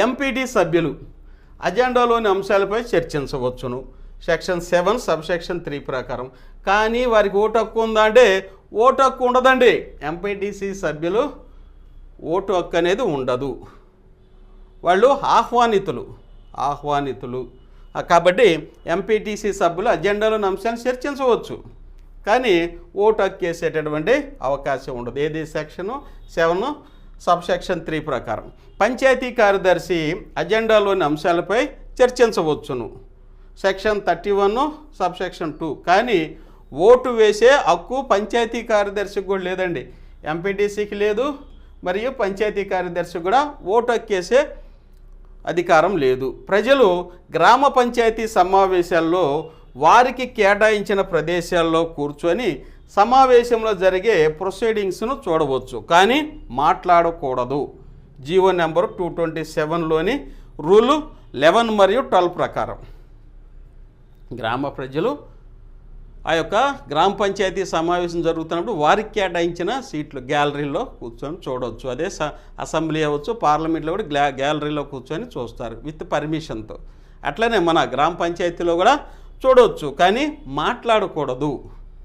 ఎంపీటీ సభ్యులు అజెండాలోని అంశాలపై చర్చించవచ్చును సెక్షన్ 7 సబ్సెక్షన్ 3 ప్రకారం. కానీ వారికి ఓటు హక్కు ఉందా అంటే ఓటు హక్కు ఉండదండి. ఎంపీటీసీ సభ్యులు ఓటు హక్కు అనేది ఉండదు. వాళ్ళు ఆహ్వానితులు కాబట్టి ఎంపీటీసీ సభ్యులు అజెండాలోని అంశాలను చర్చించవచ్చు, కానీ ఓటు హక్కు వేసేటటువంటి అవకాశం ఉండదు. ఏది? సెక్షన్ 7 సబ్సెక్షన్ 3 ప్రకారం. పంచాయతీ కార్యదర్శి అజెండాలోని అంశాలపై చర్చించవచ్చును సెక్షన్ 31 సబ్సెక్షన్ 2. కానీ ఓటు వేసే హక్కు పంచాయతీ కార్యదర్శికి కూడా లేదండి. ఎంపీటీసీకి లేదు, మరియు పంచాయతీ కార్యదర్శికి కూడా ఓటు హక్కు వేసే అధికారం లేదు. ప్రజలు గ్రామ పంచాయతీ సమావేశాల్లో వారికి కేటాయించిన ప్రదేశాల్లో కూర్చొని సమావేశంలో జరిగే ప్రొసీడింగ్స్ను చూడవచ్చు, కానీ మాట్లాడకూడదు. జీవో నెంబర్ 227లోని రూలు 11 మరియు 12 ప్రకారం గ్రామ ప్రజలు ఆ యొక్క గ్రామ పంచాయతీ సమావేశం జరుగుతున్నప్పుడు వారికి కేటాయించిన సీట్లు గ్యాలరీలో కూర్చొని చూడవచ్చు. అదే అసెంబ్లీ అవ్వచ్చు, పార్లమెంట్లో కూడా గ్యాలరీలో కూర్చొని చూస్తారు విత్ పర్మిషన్తో. అట్లనే మన గ్రామ పంచాయతీలో కూడా చూడవచ్చు, కానీ మాట్లాడకూడదు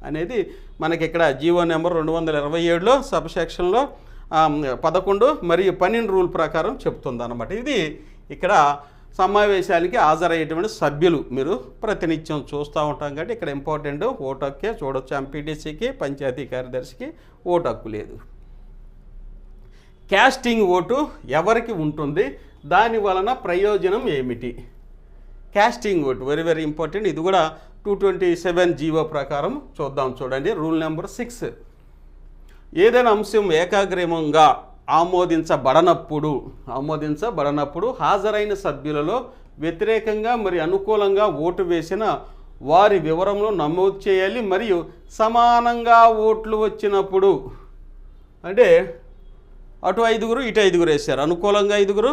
అనేది మనకి ఇక్కడ జీవో నెంబర్ 227లో సబ్సెక్షన్లో 11 మరియు 12 రూల్ ప్రకారం చెప్తుంది అన్నమాట. ఇది ఇక్కడ సమావేశానికి హాజరయ్యేటువంటి సభ్యులు మీరు ప్రతినిత్యం చూస్తూ ఉంటాం కాబట్టి ఇక్కడ ఇంపార్టెంట్ ఓటు హక్కే చూడవచ్చు. ఎంపీటీసీకి పంచాయతీ కార్యదర్శికి ఓటు హక్కు లేదు. క్యాస్టింగ్ ఓటు ఎవరికి ఉంటుంది? దాని వలన ప్రయోజనం ఏమిటి? Casting vote very very important. ఇది కూడా 227 జీవో ప్రకారం చూద్దాం. చూడండి, రూల్ నెంబర్ 6. ఏదైనా అంశం ఏకాగ్రీవంగా ఆమోదించబడనప్పుడు హాజరైన సభ్యులలో వ్యతిరేకంగా మరి అనుకూలంగా ఓటు వేసిన వారి వివరంలో నమోదు చేయాలి. మరియు సమానంగా ఓట్లు వచ్చినప్పుడు అంటే అటు 5 ఇటు 5 వేశారు, అనుకూలంగా 5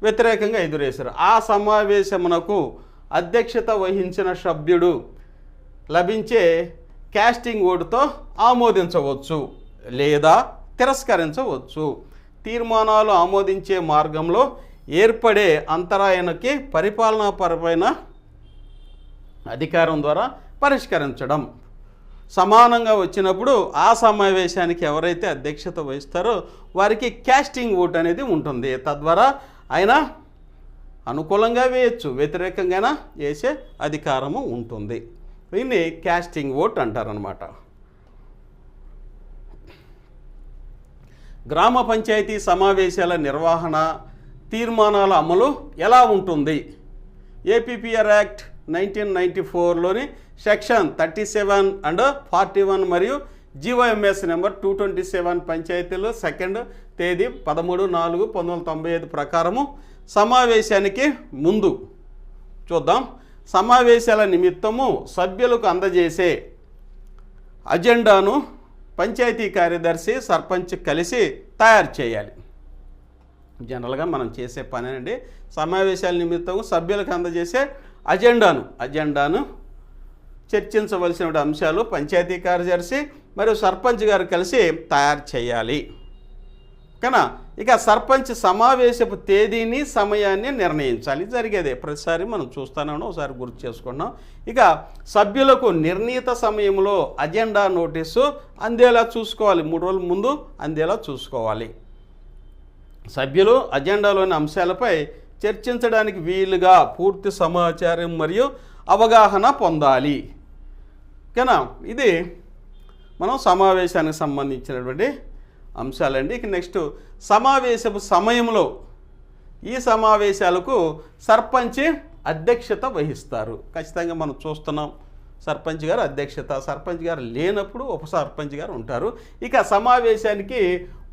వ్యతిరేకంగా 5 వేశారు. ఆ సమావేశమునకు అధ్యక్షత వహించిన సభ్యుడు లభించే క్యాస్టింగ్ ఓటుతో ఆమోదించవచ్చు లేదా తిరస్కరించవచ్చు. తీర్మానాలు ఆమోదించే మార్గంలో ఏర్పడే అంతరాయానికి పరిపాలనాపరమైన అధికారం ద్వారా పరిష్కరించడం సమానంగా వచ్చినప్పుడు ఆ సమావేశానికి ఎవరైతే అధ్యక్షత వహిస్తారో వారికి క్యాస్టింగ్ ఓట్ అనేది ఉంటుంది. తద్వారా ఆయన అనుకూలంగా వేయచ్చు, వ్యతిరేకంగా వేసే అధికారము ఉంటుంది. దీన్ని క్యాస్టింగ్ ఓట్ అంటారనమాట. గ్రామ పంచాయతీ సమావేశాల నిర్వహణ, తీర్మానాల అమలు ఎలా ఉంటుంది? ఏపీపీఆర్ యాక్ట్ 1994లోని సెక్షన్ 37 అండ్ 41 మరియు జీవోఎంఎస్ నెంబర్ 227 పంచాయతీలు 2వ తేదీ 13/4/1995 ప్రకారము సమావేశానికి ముందు చూద్దాం. సమావేశాల నిమిత్తము సభ్యులకు అందజేసే అజెండాను పంచాయతీ కార్యదర్శి, సర్పంచ్ కలిసి తయారు చేయాలి. జనరల్గా మనం చేసే పనేనండి. సమావేశాల నిమిత్తం సభ్యులకు అందజేసే అజెండాను చర్చించవలసిన అంశాలు పంచాయతీ కార్యదర్శి మరియు సర్పంచ్ గారు కలిసి తయారు చేయాలి. కన్నా ఇక సర్పంచ్ సమావేశపు తేదీని, సమయాన్ని నిర్ణయించాలి. జరిగేదే ప్రతిసారి మనం చూస్తూనే ఉన్నాం, ఒకసారి గుర్తు చేసుకున్నాం. ఇక సభ్యులకు నిర్ణీత సమయంలో అజెండా నోటీసు అందేలా చూసుకోవాలి. 3 రోజుల ముందు అందేలా చూసుకోవాలి. సభ్యులు అజెండాలోని అంశాలపై చర్చించడానికి వీలుగా పూర్తి సమాచారం మరియు అవగాహన పొందాలి. ఓకేనా? ఇది మనం సమావేశానికి సంబంధించినటువంటి అంశాలండి. ఇక నెక్స్ట్ సమావేశపు సమయంలో ఈ సమావేశాలకు సర్పంచ్ అధ్యక్షత వహిస్తారు. ఖచ్చితంగా మనం చూస్తున్నాం, సర్పంచ్ గారు అధ్యక్షత. సర్పంచ్ గారు లేనప్పుడు ఉప సర్పంచ్ గారు ఉంటారు. ఇక సమావేశానికి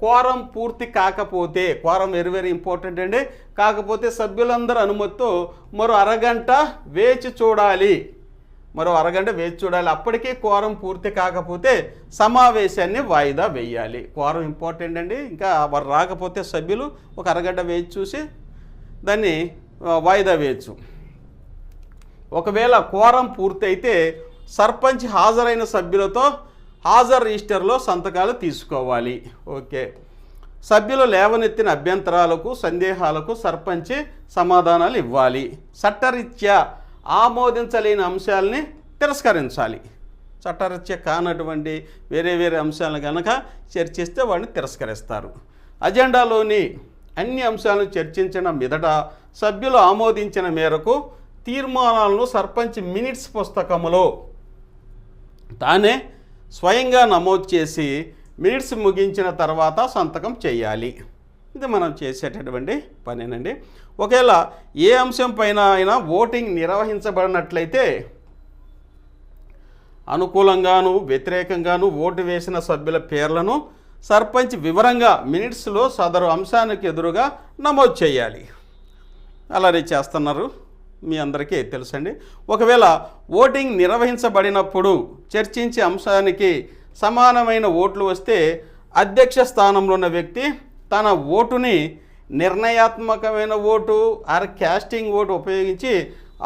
క్వారం పూర్తి కాకపోతే, క్వారం వెరీ ఇంపార్టెంట్ అండి, కాకపోతే సభ్యులందరూ అనుమతితో మరో అరగంట వేచి చూడాలి. అప్పటికే క్వారం పూర్తి కాకపోతే సమావేశాన్ని వాయిదా వేయాలి. క్వారం ఇంపార్టెంట్ అండి. ఇంకా వారు రాకపోతే సభ్యులు ఒక అరగంట వేచి చూసి దాన్ని వాయిదా వేయచ్చు. ఒకవేళ క్వారం పూర్తయితే సర్పంచ్ హాజరైన సభ్యులతో హాజరు రిజిస్టర్లో సంతకాలు తీసుకోవాలి. ఓకే. సభ్యులు లేవనెత్తిన అభ్యంతరాలకు, సందేహాలకు సర్పంచ్ సమాధానాలు ఇవ్వాలి. చట్టరీత్యా ఆమోదించలేని అంశాలని తిరస్కరించాలి. చట్టరీత్యా కానటువంటి వేరే అంశాలను కనుక చర్చిస్తే వాడిని తిరస్కరిస్తారు. అజెండాలోని అన్ని అంశాలను చర్చించిన మీదట సభ్యులు ఆమోదించిన మేరకు తీర్మానాలను సర్పంచ్ మినిట్స్ పుస్తకంలో తానే స్వయంగా నమోదు చేసి మినిట్స్ ముగించిన తర్వాత సంతకం చేయాలి. ఇది మనం చేసేటటువంటి పనేనండి. ఒకవేళ ఏ అంశం పైన అయినా ఓటింగ్ నిర్వహించబడినట్లయితే అనుకూలంగాను వ్యతిరేకంగాను ఓటు వేసిన సభ్యుల పేర్లను సర్పంచ్ వివరంగా మినిట్స్లో సదరు అంశానికి ఎదురుగా నమోదు చేయాలి. అలాగే చేస్తున్నారు, మీ అందరికీ తెలుసండి. ఒకవేళ ఓటింగ్ నిర్వహించబడినప్పుడు చర్చించే అంశానికి సమానమైన ఓట్లు వస్తే అధ్యక్ష స్థానంలో ఉన్న వ్యక్తి తన ఓటుని నిర్ణయాత్మకమైన ఓటు ఆర్ క్యాస్టింగ్ ఓటు ఉపయోగించి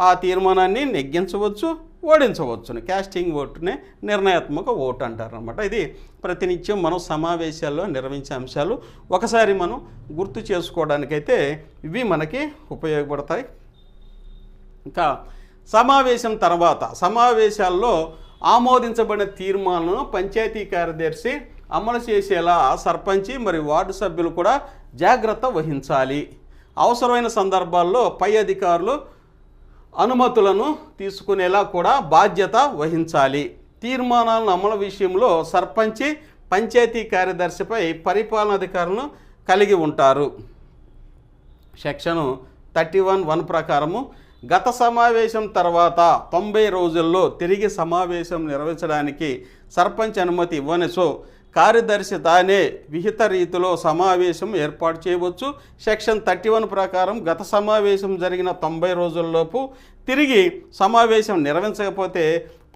ఆ తీర్మానాన్ని నెగ్గించవచ్చు, ఓడించవచ్చును. క్యాస్టింగ్ ఓటునే నిర్ణయాత్మక ఓటు అంటారనమాట. ఇది ప్రతినిత్యం మనం సమావేశాల్లో నిర్వహించే అంశాలు. ఒకసారి మనం గుర్తు చేసుకోవడానికైతే ఇవి మనకి ఉపయోగపడతాయి. ఇంకా సమావేశం తర్వాత సమావేశాల్లో ఆమోదించబడిన తీర్మానాలను పంచాయతీ కార్యదర్శి అమలు చేసేలా సర్పంచి మరియు వార్డు సభ్యులు కూడా జాగ్రత్త వహించాలి. అవసరమైన సందర్భాల్లో పై అధికారులు అనుమతులను తీసుకునేలా కూడా బాధ్యత వహించాలి. తీర్మానాలను అమలు విషయంలో సర్పంచి పంచాయతీ కార్యదర్శిపై పరిపాలనాధికారులను కలిగి ఉంటారు. సెక్షను 31(1) ప్రకారము గత సమావేశం తర్వాత 90 రోజుల్లో తిరిగి సమావేశం నిర్వహించడానికి సర్పంచ్ అనుమతి ఇవ్వనిచో కార్యదర్శి తానే విహిత రీతిలో సమావేశం ఏర్పాటు చేయవచ్చు. సెక్షన్ 31 ప్రకారం గత సమావేశం జరిగిన 90 రోజుల్లోపు తిరిగి సమావేశం నిర్వహించకపోతే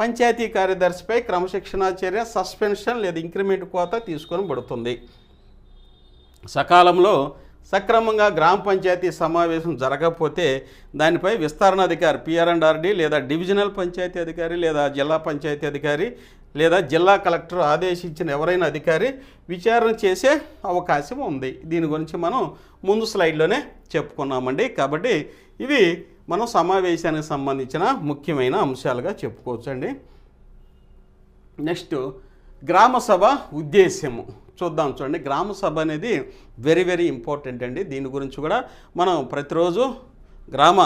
పంచాయతీ కార్యదర్శిపై క్రమశిక్షణా చర్య, సస్పెన్షన్ లేదా ఇంక్రిమెంట్ కోత తీసుకొని పడుతుంది. సకాలంలో సక్రమంగా గ్రామ పంచాయతీ సమావేశం జరగకపోతే దానిపై విస్తరణాధికారి పిఆర్&ఆర్డి లేదా డివిజనల్ పంచాయతీ అధికారి లేదా జిల్లా పంచాయతీ అధికారి లేదా జిల్లా కలెక్టర్ ఆదేశించిన ఎవరైనా అధికారి విచారణ చేసే అవకాశం ఉంది. దీని గురించి మనం ముందు స్లైడ్లోనే చెప్పుకున్నామండి. కాబట్టి ఇవి మనం సమావేశానికి సంబంధించిన ముఖ్యమైన అంశాలుగా చెప్పుకోవచ్చండి. నెక్స్ట్ గ్రామ సభ ఉద్దేశ్యము చూద్దాం. చూడండి, గ్రామ సభ అనేది వెరీ వెరీ ఇంపార్టెంట్ అండి. దీని గురించి కూడా మనం ప్రతిరోజు గ్రామ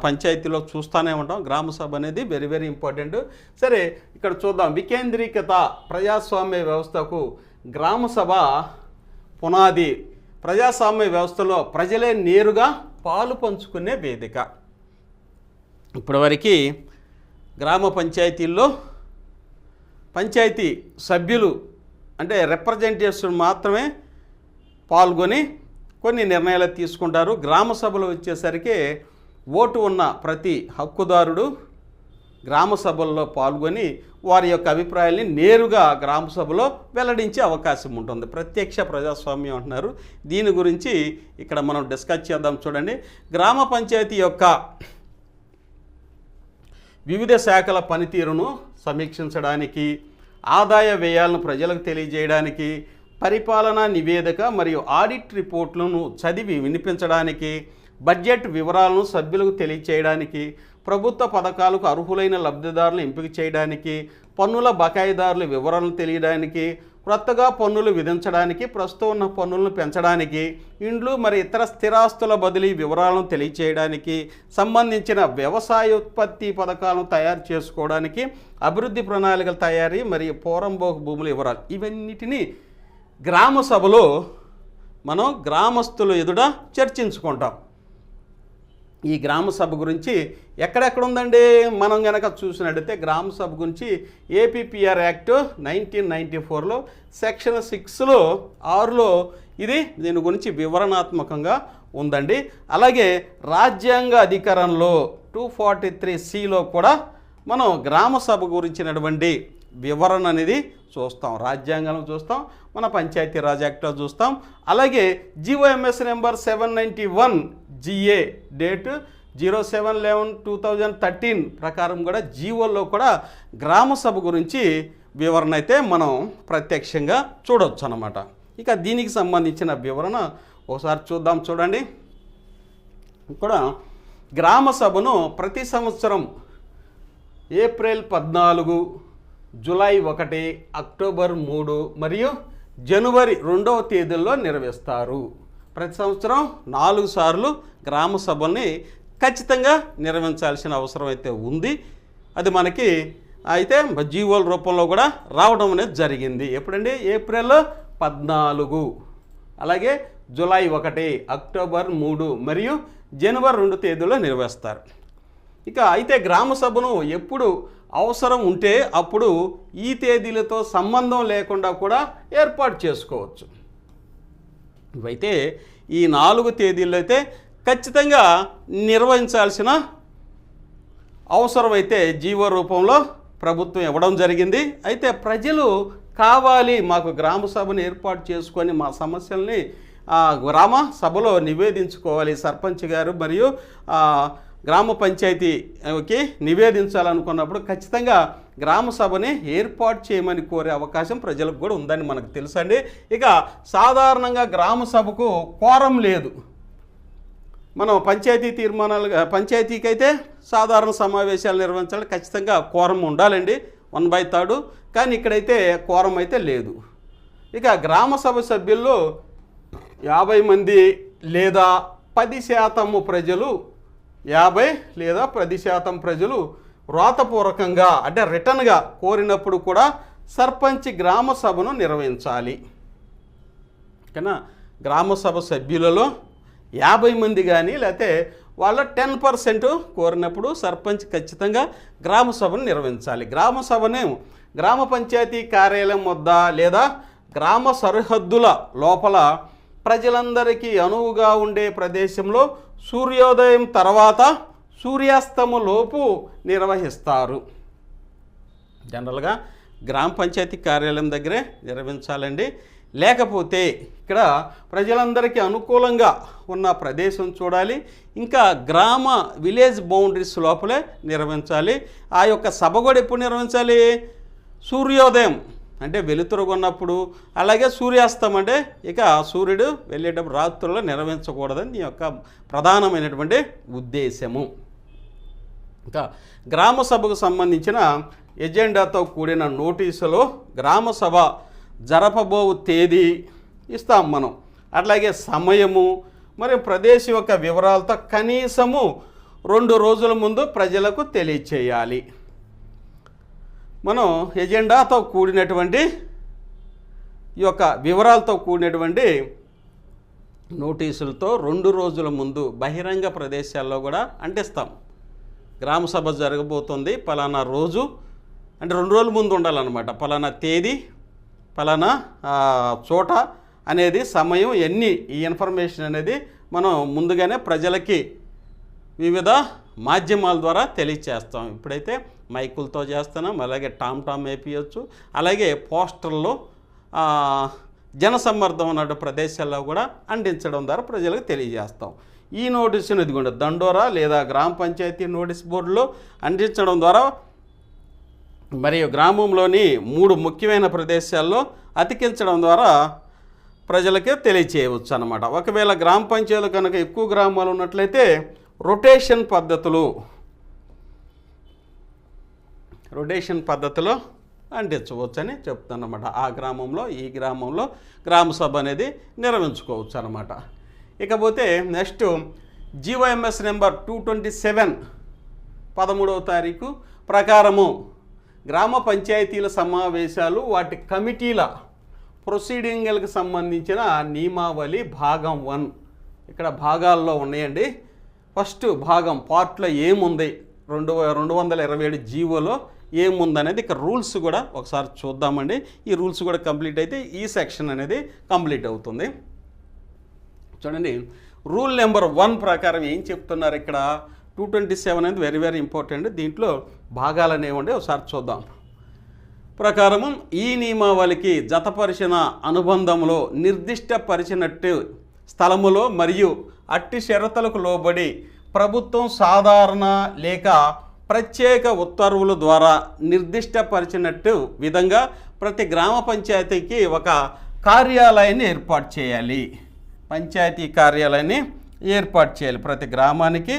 పంచాయతీలో చూస్తూనే ఉంటాం. గ్రామ సభ అనేది వెరీ వెరీ ఇంపార్టెంట్. సరే, ఇక్కడ చూద్దాం. వికేంద్రీకృత ప్రజాస్వామ్య వ్యవస్థకు గ్రామ సభ పునాది. ప్రజాస్వామ్య వ్యవస్థలో ప్రజలే నేరుగా పాలు పంచుకునే వేదిక. ఇప్పటివరకు గ్రామ పంచాయతీల్లో పంచాయతీ సభ్యులు అంటే రిప్రజెంటేటివ్స్ మాత్రమే పాల్గొని కొన్ని నిర్ణయాలు తీసుకుంటారు. గ్రామ సభలు వచ్చేసరికి ఓటు ఉన్న ప్రతి హక్కుదారుడు గ్రామ సభల్లో పాల్గొని వారి యొక్క అభిప్రాయాల్ని నేరుగా గ్రామ సభలో వెల్లడించే అవకాశం ఉంటుంది. ప్రత్యక్ష ప్రజాస్వామ్యం అంటున్నారు. దీని గురించి ఇక్కడ మనం డిస్కస్ చేద్దాం. చూడండి, గ్రామ పంచాయతీ యొక్క వివిధ శాఖల పనితీరును సమీక్షించడానికి, ఆదాయ వ్యయాలను ప్రజలకు తెలియజేయడానికి, పరిపాలనా నివేదిక మరియు ఆడిట్ రిపోర్ట్లను చదివి వినిపించడానికి, బడ్జెట్ వివరాలను సభ్యులకు తెలియచేయడానికి, ప్రభుత్వ పథకాలకు అర్హులైన లబ్ధిదారులను ఎంపిక చేయడానికి, పన్నుల బకాయిదారుల వివరాలను తెలియడానికి, కొత్తగా పన్నులు విధించడానికి, ప్రస్తుతం ఉన్న పన్నులను పెంచడానికి, ఇండ్లు మరి ఇతర స్థిరాస్తుల బదిలీ వివరాలను తెలియచేయడానికి, సంబంధించిన వ్యవసాయోత్పత్తి పథకాలను తయారు చేసుకోవడానికి, అభివృద్ధి ప్రణాళికల తయారీ మరియు పోరంబోకు భూముల వివరాలు, ఇవన్నిటినీ గ్రామ సభలో మనం గ్రామస్తుల ఎదుట చర్చించుకుంటాం. ఈ గ్రామ సభ గురించి ఎక్కడెక్కడ ఉందండి? మనం కనుక చూసినట్టయితే గ్రామ సభ గురించి ఏపీపీఆర్ యాక్ట్ 1994లో సెక్షన్ 6లో 6లో ఇది దీని గురించి వివరణాత్మకంగా ఉందండి. అలాగే రాజ్యాంగ అధికరణలో 243(c)లో కూడా మనం గ్రామ సభ గురించినటువంటి వివరణ అనేది చూస్తాం. రాజ్యాంగంలో చూస్తాం, మన పంచాయతీరాజ్ యాక్ట్లో చూస్తాం. అలాగే జీఓఎంఎస్ నెంబర్ 791 GA డేట్ 07/11/2013 ప్రకారం కూడా జీవోల్లో కూడా గ్రామ సభ గురించి వివరణ అయితే మనం ప్రత్యక్షంగా చూడవచ్చు అన్నమాట. ఇక దీనికి సంబంధించిన వివరణ ఒకసారి చూద్దాం. చూడండి, ఇక్కడ గ్రామ సభను ప్రతి సంవత్సరం ఏప్రిల్ 14, జూలై 1, అక్టోబర్ 3 మరియు జనవరి 2వ తేదీల్లో నిర్వహిస్తారు. ప్రతి సంవత్సరం 4 సార్లు గ్రామ సభల్ని ఖచ్చితంగా నిర్వహించాల్సిన అవసరం అయితే ఉంది. అది మనకి అయితే జీవోల రూపంలో కూడా రావడం అనేది జరిగింది. ఎప్పుడండి? ఏప్రిల్ 14, అలాగే జూలై 1, అక్టోబర్ 3 మరియు జనవరి 2 తేదీలో నిర్వహిస్తారు. ఇక అయితే గ్రామ సభను ఎప్పుడు అవసరం ఉంటే అప్పుడు ఈ తేదీలతో సంబంధం లేకుండా కూడా ఏర్పాటు చేసుకోవచ్చు. ఇవైతే ఈ 4 తేదీల్లో అయితే ఖచ్చితంగా నిర్వహించాల్సిన అవసరం అయితే జీవో రూపంలో ప్రభుత్వం ఇవ్వడం జరిగింది. అయితే ప్రజలు కావాలి మాకు గ్రామ సభను ఏర్పాటు చేసుకొని మా సమస్యల్ని గ్రామ సభలో నివేదించుకోవాలి, సర్పంచ్ గారు మరియు గ్రామ పంచాయతీకి నివేదించాలనుకున్నప్పుడు ఖచ్చితంగా గ్రామ సభని ఏర్పాటు చేయమని కోరే అవకాశం ప్రజలకు కూడా ఉందని మనకు తెలుసండి. ఇక సాధారణంగా గ్రామ సభకు కోరం లేదు. మనం పంచాయతీ తీర్మానాలు పంచాయతీకి అయితే సాధారణ సమావేశాలు నిర్వహించాలి, ఖచ్చితంగా కోరం ఉండాలండి 1/3. కానీ ఇక్కడైతే కోరం అయితే లేదు. ఇక గ్రామ సభ సభ్యుల్లో 50 మంది లేదా 10% ప్రజలు 50 లేదా 10% ప్రజలు వ్రాతపూర్వకంగా అంటే రిటర్న్గా కోరినప్పుడు కూడా సర్పంచ్ గ్రామ సభను నిర్వహించాలి. కన్నా గ్రామ సభ సభ్యులలో 50 మంది కానీ లేకపోతే వాళ్ళ 10% కోరినప్పుడు సర్పంచ్ ఖచ్చితంగా గ్రామ సభను నిర్వహించాలి. గ్రామ సభనే గ్రామ పంచాయతీ కార్యాలయం వద్ద లేదా గ్రామ సరిహద్దుల లోపల ప్రజలందరికీ అనువుగా ఉండే ప్రదేశంలో సూర్యోదయం తర్వాత సూర్యాస్తమలోపు నిర్వహిస్తారు. జనరల్గా గ్రామ పంచాయతీ కార్యాలయం దగ్గరే నిర్వహించాలండి. లేకపోతే ఇక్కడ ప్రజలందరికీ అనుకూలంగా ఉన్న ప్రదేశం చూడాలి. ఇంకా గ్రామ విలేజ్ బౌండరీస్ లోపలే నిర్వహించాలి. ఆ యొక్క సభ కూడా ఎప్పుడు నిర్వహించాలి? సూర్యోదయం అంటే వెలుతురుగా ఉన్నప్పుడు, అలాగే సూర్యాస్తం అంటే ఇక సూర్యుడు వెళ్ళేటప్పుడు రాత్రుల్లో నిర్వహించకూడదని ఈ యొక్క ప్రధానమైనటువంటి ఉద్దేశము. ఇంకా గ్రామ సభకు సంబంధించిన ఎజెండాతో కూడిన నోటీసులో గ్రామ సభ జరపబోవు తేదీ ఇస్తాం మనం. అట్లాగే సమయము మరియు ప్రదేశం యొక్క వివరాలతో కనీసము 2 రోజుల ముందు ప్రజలకు తెలియచేయాలి. మనం ఎజెండాతో కూడినటువంటి ఈ యొక్క వివరాలతో కూడినటువంటి నోటీసులతో 2 రోజుల ముందు బహిరంగ ప్రదేశాల్లో కూడా అంటిస్తాం. గ్రామ సభ జరగబోతుంది పలానా రోజు అంటే 2 రోజుల ముందు ఉండాలన్నమాట. పలానా తేదీ పలానా చోట అనేది సమయం ఈ ఇన్ఫర్మేషన్ అనేది మనం ముందుగానే ప్రజలకి వివిధ మాధ్యమాల ద్వారా తెలియచేస్తాం. ఇప్పుడైతే మైకులతో చేస్తున్నాం, అలాగే టామ్ వేపించవచ్చు, అలాగే పోస్టర్లో జనసమ్మర్దం ఉన్న ప్రదేశాల్లో కూడా అంటించడం ద్వారా ప్రజలకు తెలియజేస్తాం. ఈ నోటీసును ఇదిగోండి దండోరా లేదా గ్రామ పంచాయతీ నోటీస్ బోర్డులో అంటించడం ద్వారా మరియు గ్రామంలోని 3 ముఖ్యమైన ప్రదేశాల్లో అతికించడం ద్వారా ప్రజలకే తెలియచేయవచ్చు అన్నమాట. ఒకవేళ గ్రామ పంచాయతీలు కనుక ఎక్కువ గ్రామాలు ఉన్నట్లయితే రొటేషన్ పద్ధతిలో అంటించవచ్చు అని చెప్తాను అన్నమాట. ఆ గ్రామంలో ఈ గ్రామంలో గ్రామ సభ అనేది నిర్వహించుకోవచ్చు అన్నమాట. ఇకపోతే నెక్స్ట్ జీవోఎంఎస్ నెంబర్ 227 13వ తారీఖు ప్రకారము గ్రామ పంచాయతీల సమావేశాలు వాటి కమిటీల ప్రొసీడింగ్లకు సంబంధించిన నియమావళి భాగం 1 ఇక్కడ భాగాల్లో ఉన్నాయండి. ఫస్ట్ భాగం పార్ట్లో ఏముంది 227 జీవోలో ఏముందనేది ఇక్కడ రూల్స్ కూడా ఒకసారి చూద్దామండి. ఈ రూల్స్ కూడా కంప్లీట్ అయితే ఈ సెక్షన్ అనేది కంప్లీట్ అవుతుంది. చూడండి రూల్ నెంబర్ 1 ప్రకారం ఏం చెప్తున్నారు ఇక్కడ 227 అనేది వెరీ వెరీ ఇంపార్టెంట్. దీంట్లో భాగాలు అనేవి ఉండే ఒకసారి చూద్దాం. ప్రకారము ఈ నియమావళికి జతపరిచిన అనుబంధంలో నిర్దిష్టపరిచినట్టు స్థలములో మరియు అట్టి షరతులకు లోబడి ప్రభుత్వం సాధారణ లేక ప్రత్యేక ఉత్తర్వుల ద్వారా నిర్దిష్టపరిచినట్టు విధంగా ప్రతి గ్రామ పంచాయతీకి ఒక కార్యాలయాన్ని ఏర్పాటు చేయాలి. పంచాయతీ కార్యాలయాన్ని ఏర్పాటు చేయాలి. ప్రతి గ్రామానికి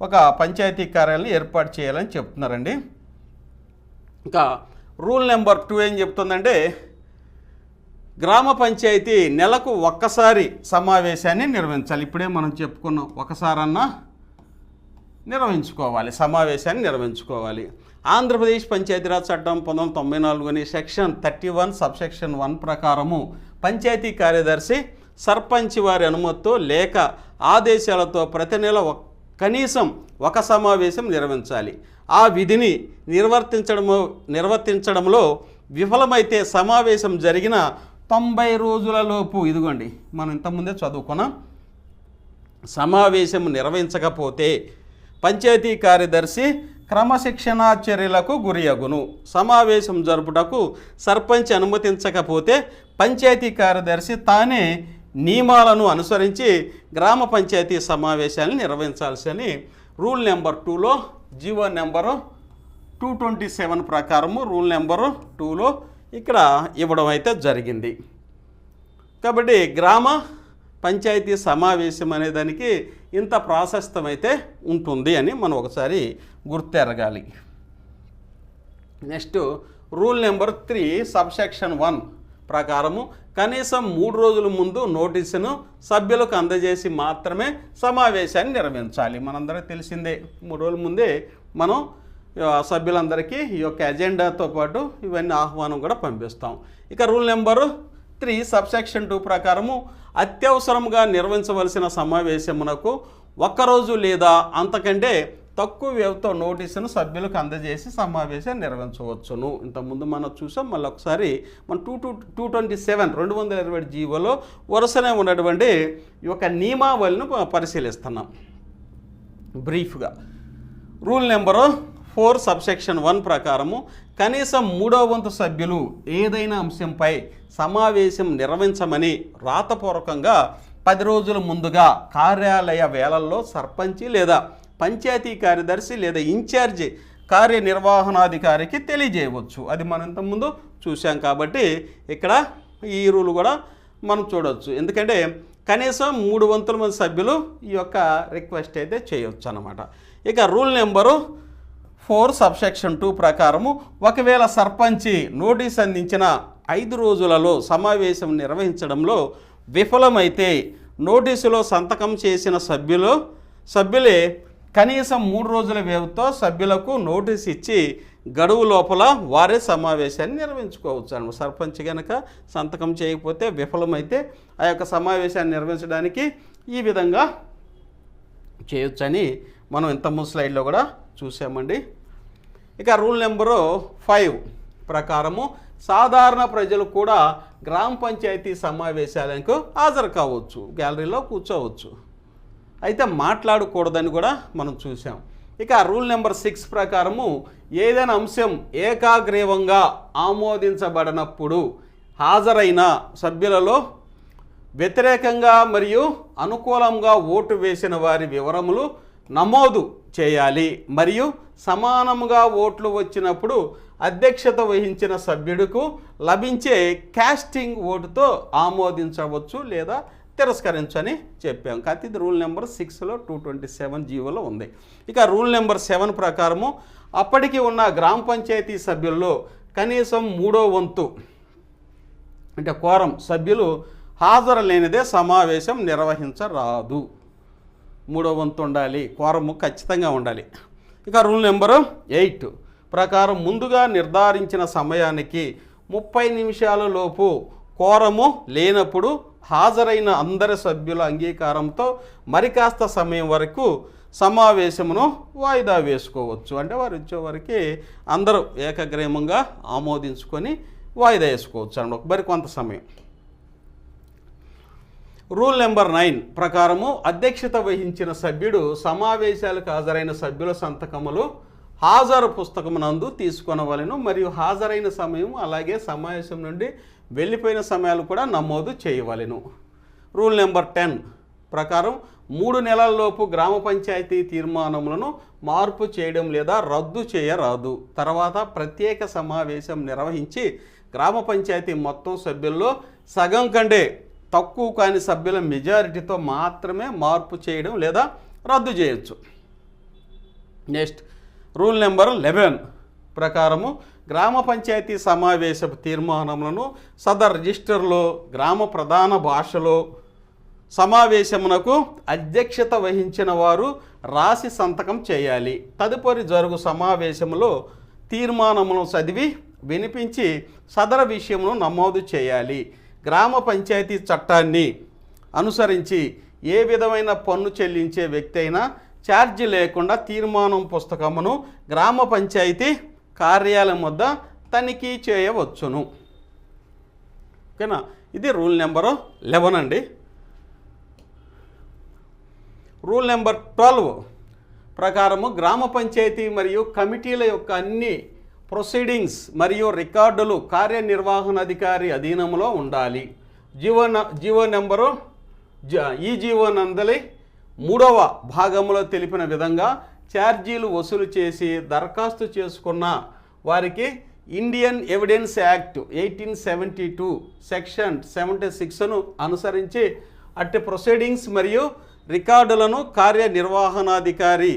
ఒక పంచాయతీ కార్యాలయాన్ని ఏర్పాటు చేయాలని చెప్తున్నారండి. ఇంకా రూల్ నెంబర్ 2 ఏం చెప్తుందంటే గ్రామ పంచాయతీ నెలకు ఒక్కసారి సమావేశాన్ని నిర్వహించాలి. ఇప్పుడే మనం చెప్పుకున్నాం, ఒకసారన్నా నిర్వహించుకోవాలి, సమావేశాన్ని నిర్వహించుకోవాలి. ఆంధ్రప్రదేశ్ పంచాయతీరాజ్ చట్టం 1994 సెక్షన్ 31 సబ్సెక్షన్ 1 ప్రకారము పంచాయతీ కార్యదర్శి సర్పంచ్ వారి అనుమతితో లేక ఆదేశాలతో ప్రతి నెల కనీసం ఒక సమావేశం నిర్వహించాలి. ఆ విధిని నిర్వర్తించడంలో విఫలమైతే సమావేశం జరిగిన 90 రోజులలోపు ఇదిగోండి మనం ఇంతకుముందే చదువుకున్నాం, సమావేశం నిర్వహించకపోతే పంచాయతీ కార్యదర్శి క్రమశిక్షణా చర్యలకు గురియగును. సమావేశం జరుపుటకు సర్పంచ్ అనుమతించకపోతే పంచాయతీ కార్యదర్శి తానే నియమాలను అనుసరించి గ్రామ పంచాయతీ సమావేశాలను నిర్వహించాల్సి రూల్ నెంబర్ 2లో జీవో నెంబరు 227 ప్రకారము రూల్ నెంబరు 2లో ఇక్కడ ఇవ్వడం అయితే జరిగింది. కాబట్టి గ్రామ పంచాయతీ సమావేశం అనే దానికి ఇంత ప్రాశస్త్యమైతే ఉంటుంది అని మనం ఒకసారి గుర్తెరగాలి. నెక్స్ట్ రూల్ నెంబర్ 3 సబ్సెక్షన్ 1 ప్రకారము కనీసం 3 రోజుల ముందు నోటీసును సభ్యులకు అందజేసి మాత్రమే సమావేశాన్ని నిర్వహించాలి. మనందరికీ తెలిసిందే 3 రోజుల ముందే మనం సభ్యులందరికీ ఈ యొక్క ఎజెండాతో పాటు ఇవన్నీ ఆహ్వానం కూడా పంపిస్తాం. ఇక రూల్ నెంబరు 3 సబ్సెక్షన్ 2 ప్రకారము అత్యవసరంగా నిర్వహించవలసిన సమావేశమునకు 1 రోజు లేదా అంతకంటే తక్కువ వ్యవధితో నోటీసును సభ్యులకు అందజేసి సమావేశాన్ని నిర్వహించవచ్చును. ఇంతకుముందు మనం చూసాం, మళ్ళీ ఒకసారి మనం 227 జీవోలో వరుసనే ఉన్నటువంటి ఈ యొక్క నియమావళిని పరిశీలిస్తున్నాం బ్రీఫ్గా. రూల్ నెంబరు 4 సబ్సెక్షన్ 1 ప్రకారము కనీసం 3వ వంతు సభ్యులు ఏదైనా అంశంపై సమావేశం నిర్వహించమని రాతపూర్వకంగా 10 రోజుల ముందుగా కార్యాలయ వేళల్లో సర్పంచి లేదా పంచాయతీ కార్యదర్శి లేదా ఇన్ఛార్జి కార్యనిర్వహణాధికారికి తెలియజేయవచ్చు. అది మనం ఇంతకుముందు చూసాం కాబట్టి ఇక్కడ ఈ రూల్ కూడా మనం చూడవచ్చు. ఎందుకంటే కనీసం 3 వంతుల మంది సభ్యులు ఈ యొక్క రిక్వెస్ట్ అయితే చేయవచ్చు అన్నమాట. ఇక రూల్ నెంబరు 4(2) ప్రకారము ఒకవేళ సర్పంచి నోటీస్ అందించిన 5 రోజులలో సమావేశం నిర్వహించడంలో విఫలమైతే నోటీసులో సంతకం చేసిన సభ్యులే కనీసం 3 రోజుల వ్యవధితో సభ్యులకు నోటీస్ ఇచ్చి గడువు లోపల వారే సమావేశాన్ని నిర్వహించుకోవచ్చు అన్నమాట. సర్పంచ్ కనుక సంతకం చేయకపోతే విఫలమైతే ఆ యొక్క సమావేశాన్ని నిర్వహించడానికి ఈ విధంగా చేయొచ్చని మనం ఇంతకుముందు స్లైడ్లో కూడా చూసామండి. ఇక రూల్ నెంబరు 5 ప్రకారము సాధారణ ప్రజలు కూడా గ్రామ పంచాయతీ సమావేశాలకు హాజరు కావచ్చు, గ్యాలరీలో కూర్చోవచ్చు, అయితే మాట్లాడకూడదని కూడా మనం చూసాం. ఇక రూల్ నెంబర్ 6 ప్రకారము ఏదైనా అంశం ఏకాగ్రీవంగా ఆమోదించబడినప్పుడు హాజరైన సభ్యులలో వ్యతిరేకంగా మరియు అనుకూలంగా ఓటు వేసిన వారి వివరములు నమోదు చేయాలి మరియు సమానముగా ఓట్లు వచ్చినప్పుడు అధ్యక్షత వహించిన సభ్యుడికి లభించే కాస్టింగ్ ఓటుతో ఆమోదించవచ్చు లేదా తిరస్కరించని చెప్పాం. కాకపోతే ఇది రూల్ నెంబర్ 6లో 227 జీవోలో ఉంది. ఇక రూల్ నెంబర్ 7 ప్రకారము అప్పటికి ఉన్న గ్రామ పంచాయతీ సభ్యుల్లో కనీసం 3వ వంతు అంటే కోరం సభ్యులు హాజరు లేనిదే సమావేశం నిర్వహించరాదు. 3వ వంతు ఉండాలి, కోరము ఖచ్చితంగా ఉండాలి. ఇక రూల్ నెంబరు 8 ప్రకారం ముందుగా నిర్ధారించిన సమయానికి 30 నిమిషాల లోపు కోరము లేనప్పుడు హాజరైన అందరి సభ్యుల అంగీకారంతో మరి కాస్త సమయం వరకు సమావేశమును వాయిదా వేసుకోవచ్చు. అంటే వారు వచ్చేవరకు అందరూ ఏకగ్రీవంగా ఆమోదించుకొని వాయిదా వేసుకోవచ్చు అన్నమాట మరి కొంత సమయం. రూల్ నెంబర్ 9 ప్రకారము అధ్యక్షత వహించిన సభ్యుడు సమావేశాలకు హాజరైన సభ్యుల సంతకములు హాజరు పుస్తకమునందు తీసుకొనవలెను మరియు హాజరైన సమయం అలాగే సమావేశం నుండి వెళ్ళిపోయిన సమయాలు కూడా నమోదు చేయవలెను. రూల్ నెంబర్ 10 ప్రకారం 3 నెలల్లోపు గ్రామ పంచాయతీ తీర్మానములను మార్పు చేయడం లేదా రద్దు చేయరాదు. తర్వాత ప్రత్యేక సమావేశం నిర్వహించి గ్రామ పంచాయతీ మొత్తం సభ్యుల్లో సగం కంటే తక్కువ కాని సభ్యుల మెజారిటీతో మాత్రమే మార్పు చేయడం లేదా రద్దు చేయొచ్చు. నెక్స్ట్ రూల్ నెంబర్ 11 ప్రకారము గ్రామ పంచాయతీ సమావేశపు తీర్మానములను సదర్ రిజిస్టర్లో గ్రామ ప్రధాన భాషలో సమావేశమునకు అధ్యక్షత వహించిన వారు రాసి సంతకం చేయాలి. తదుపరి జరుగు సమావేశంలో తీర్మానమును చదివి వినిపించి సదర విషయమును నమోదు చేయాలి. గ్రామ పంచాయతీ చట్టాన్ని అనుసరించి ఏ విధమైన పన్ను చెల్లించే వ్యక్తి అయినా ఛార్జీ లేకుండా తీర్మానం పుస్తకమును గ్రామ పంచాయతీ కార్యాలయం వద్ద తనిఖీ చేయవచ్చును. ఓకేనా, ఇది రూల్ నెంబరు 11 అండి. రూల్ నెంబర్ 12 ప్రకారము గ్రామ పంచాయతీ మరియు కమిటీల యొక్క అన్ని ప్రొసీడింగ్స్ మరియు రికార్డులు కార్యనిర్వహణాధికారి అధీనంలో ఉండాలి. జీవో నెంబరు ఈ జీవో నందలి 3వ భాగంలో తెలిపిన విధంగా ఛార్జీలు వసూలు చేసి దరఖాస్తు చేసుకున్న వారికి ఇండియన్ ఎవిడెన్స్ యాక్ట్ 1872 సెక్షన్ 76ను అనుసరించి అట్టి ప్రొసీడింగ్స్ మరియు రికార్డులను కార్యనిర్వహణాధికారి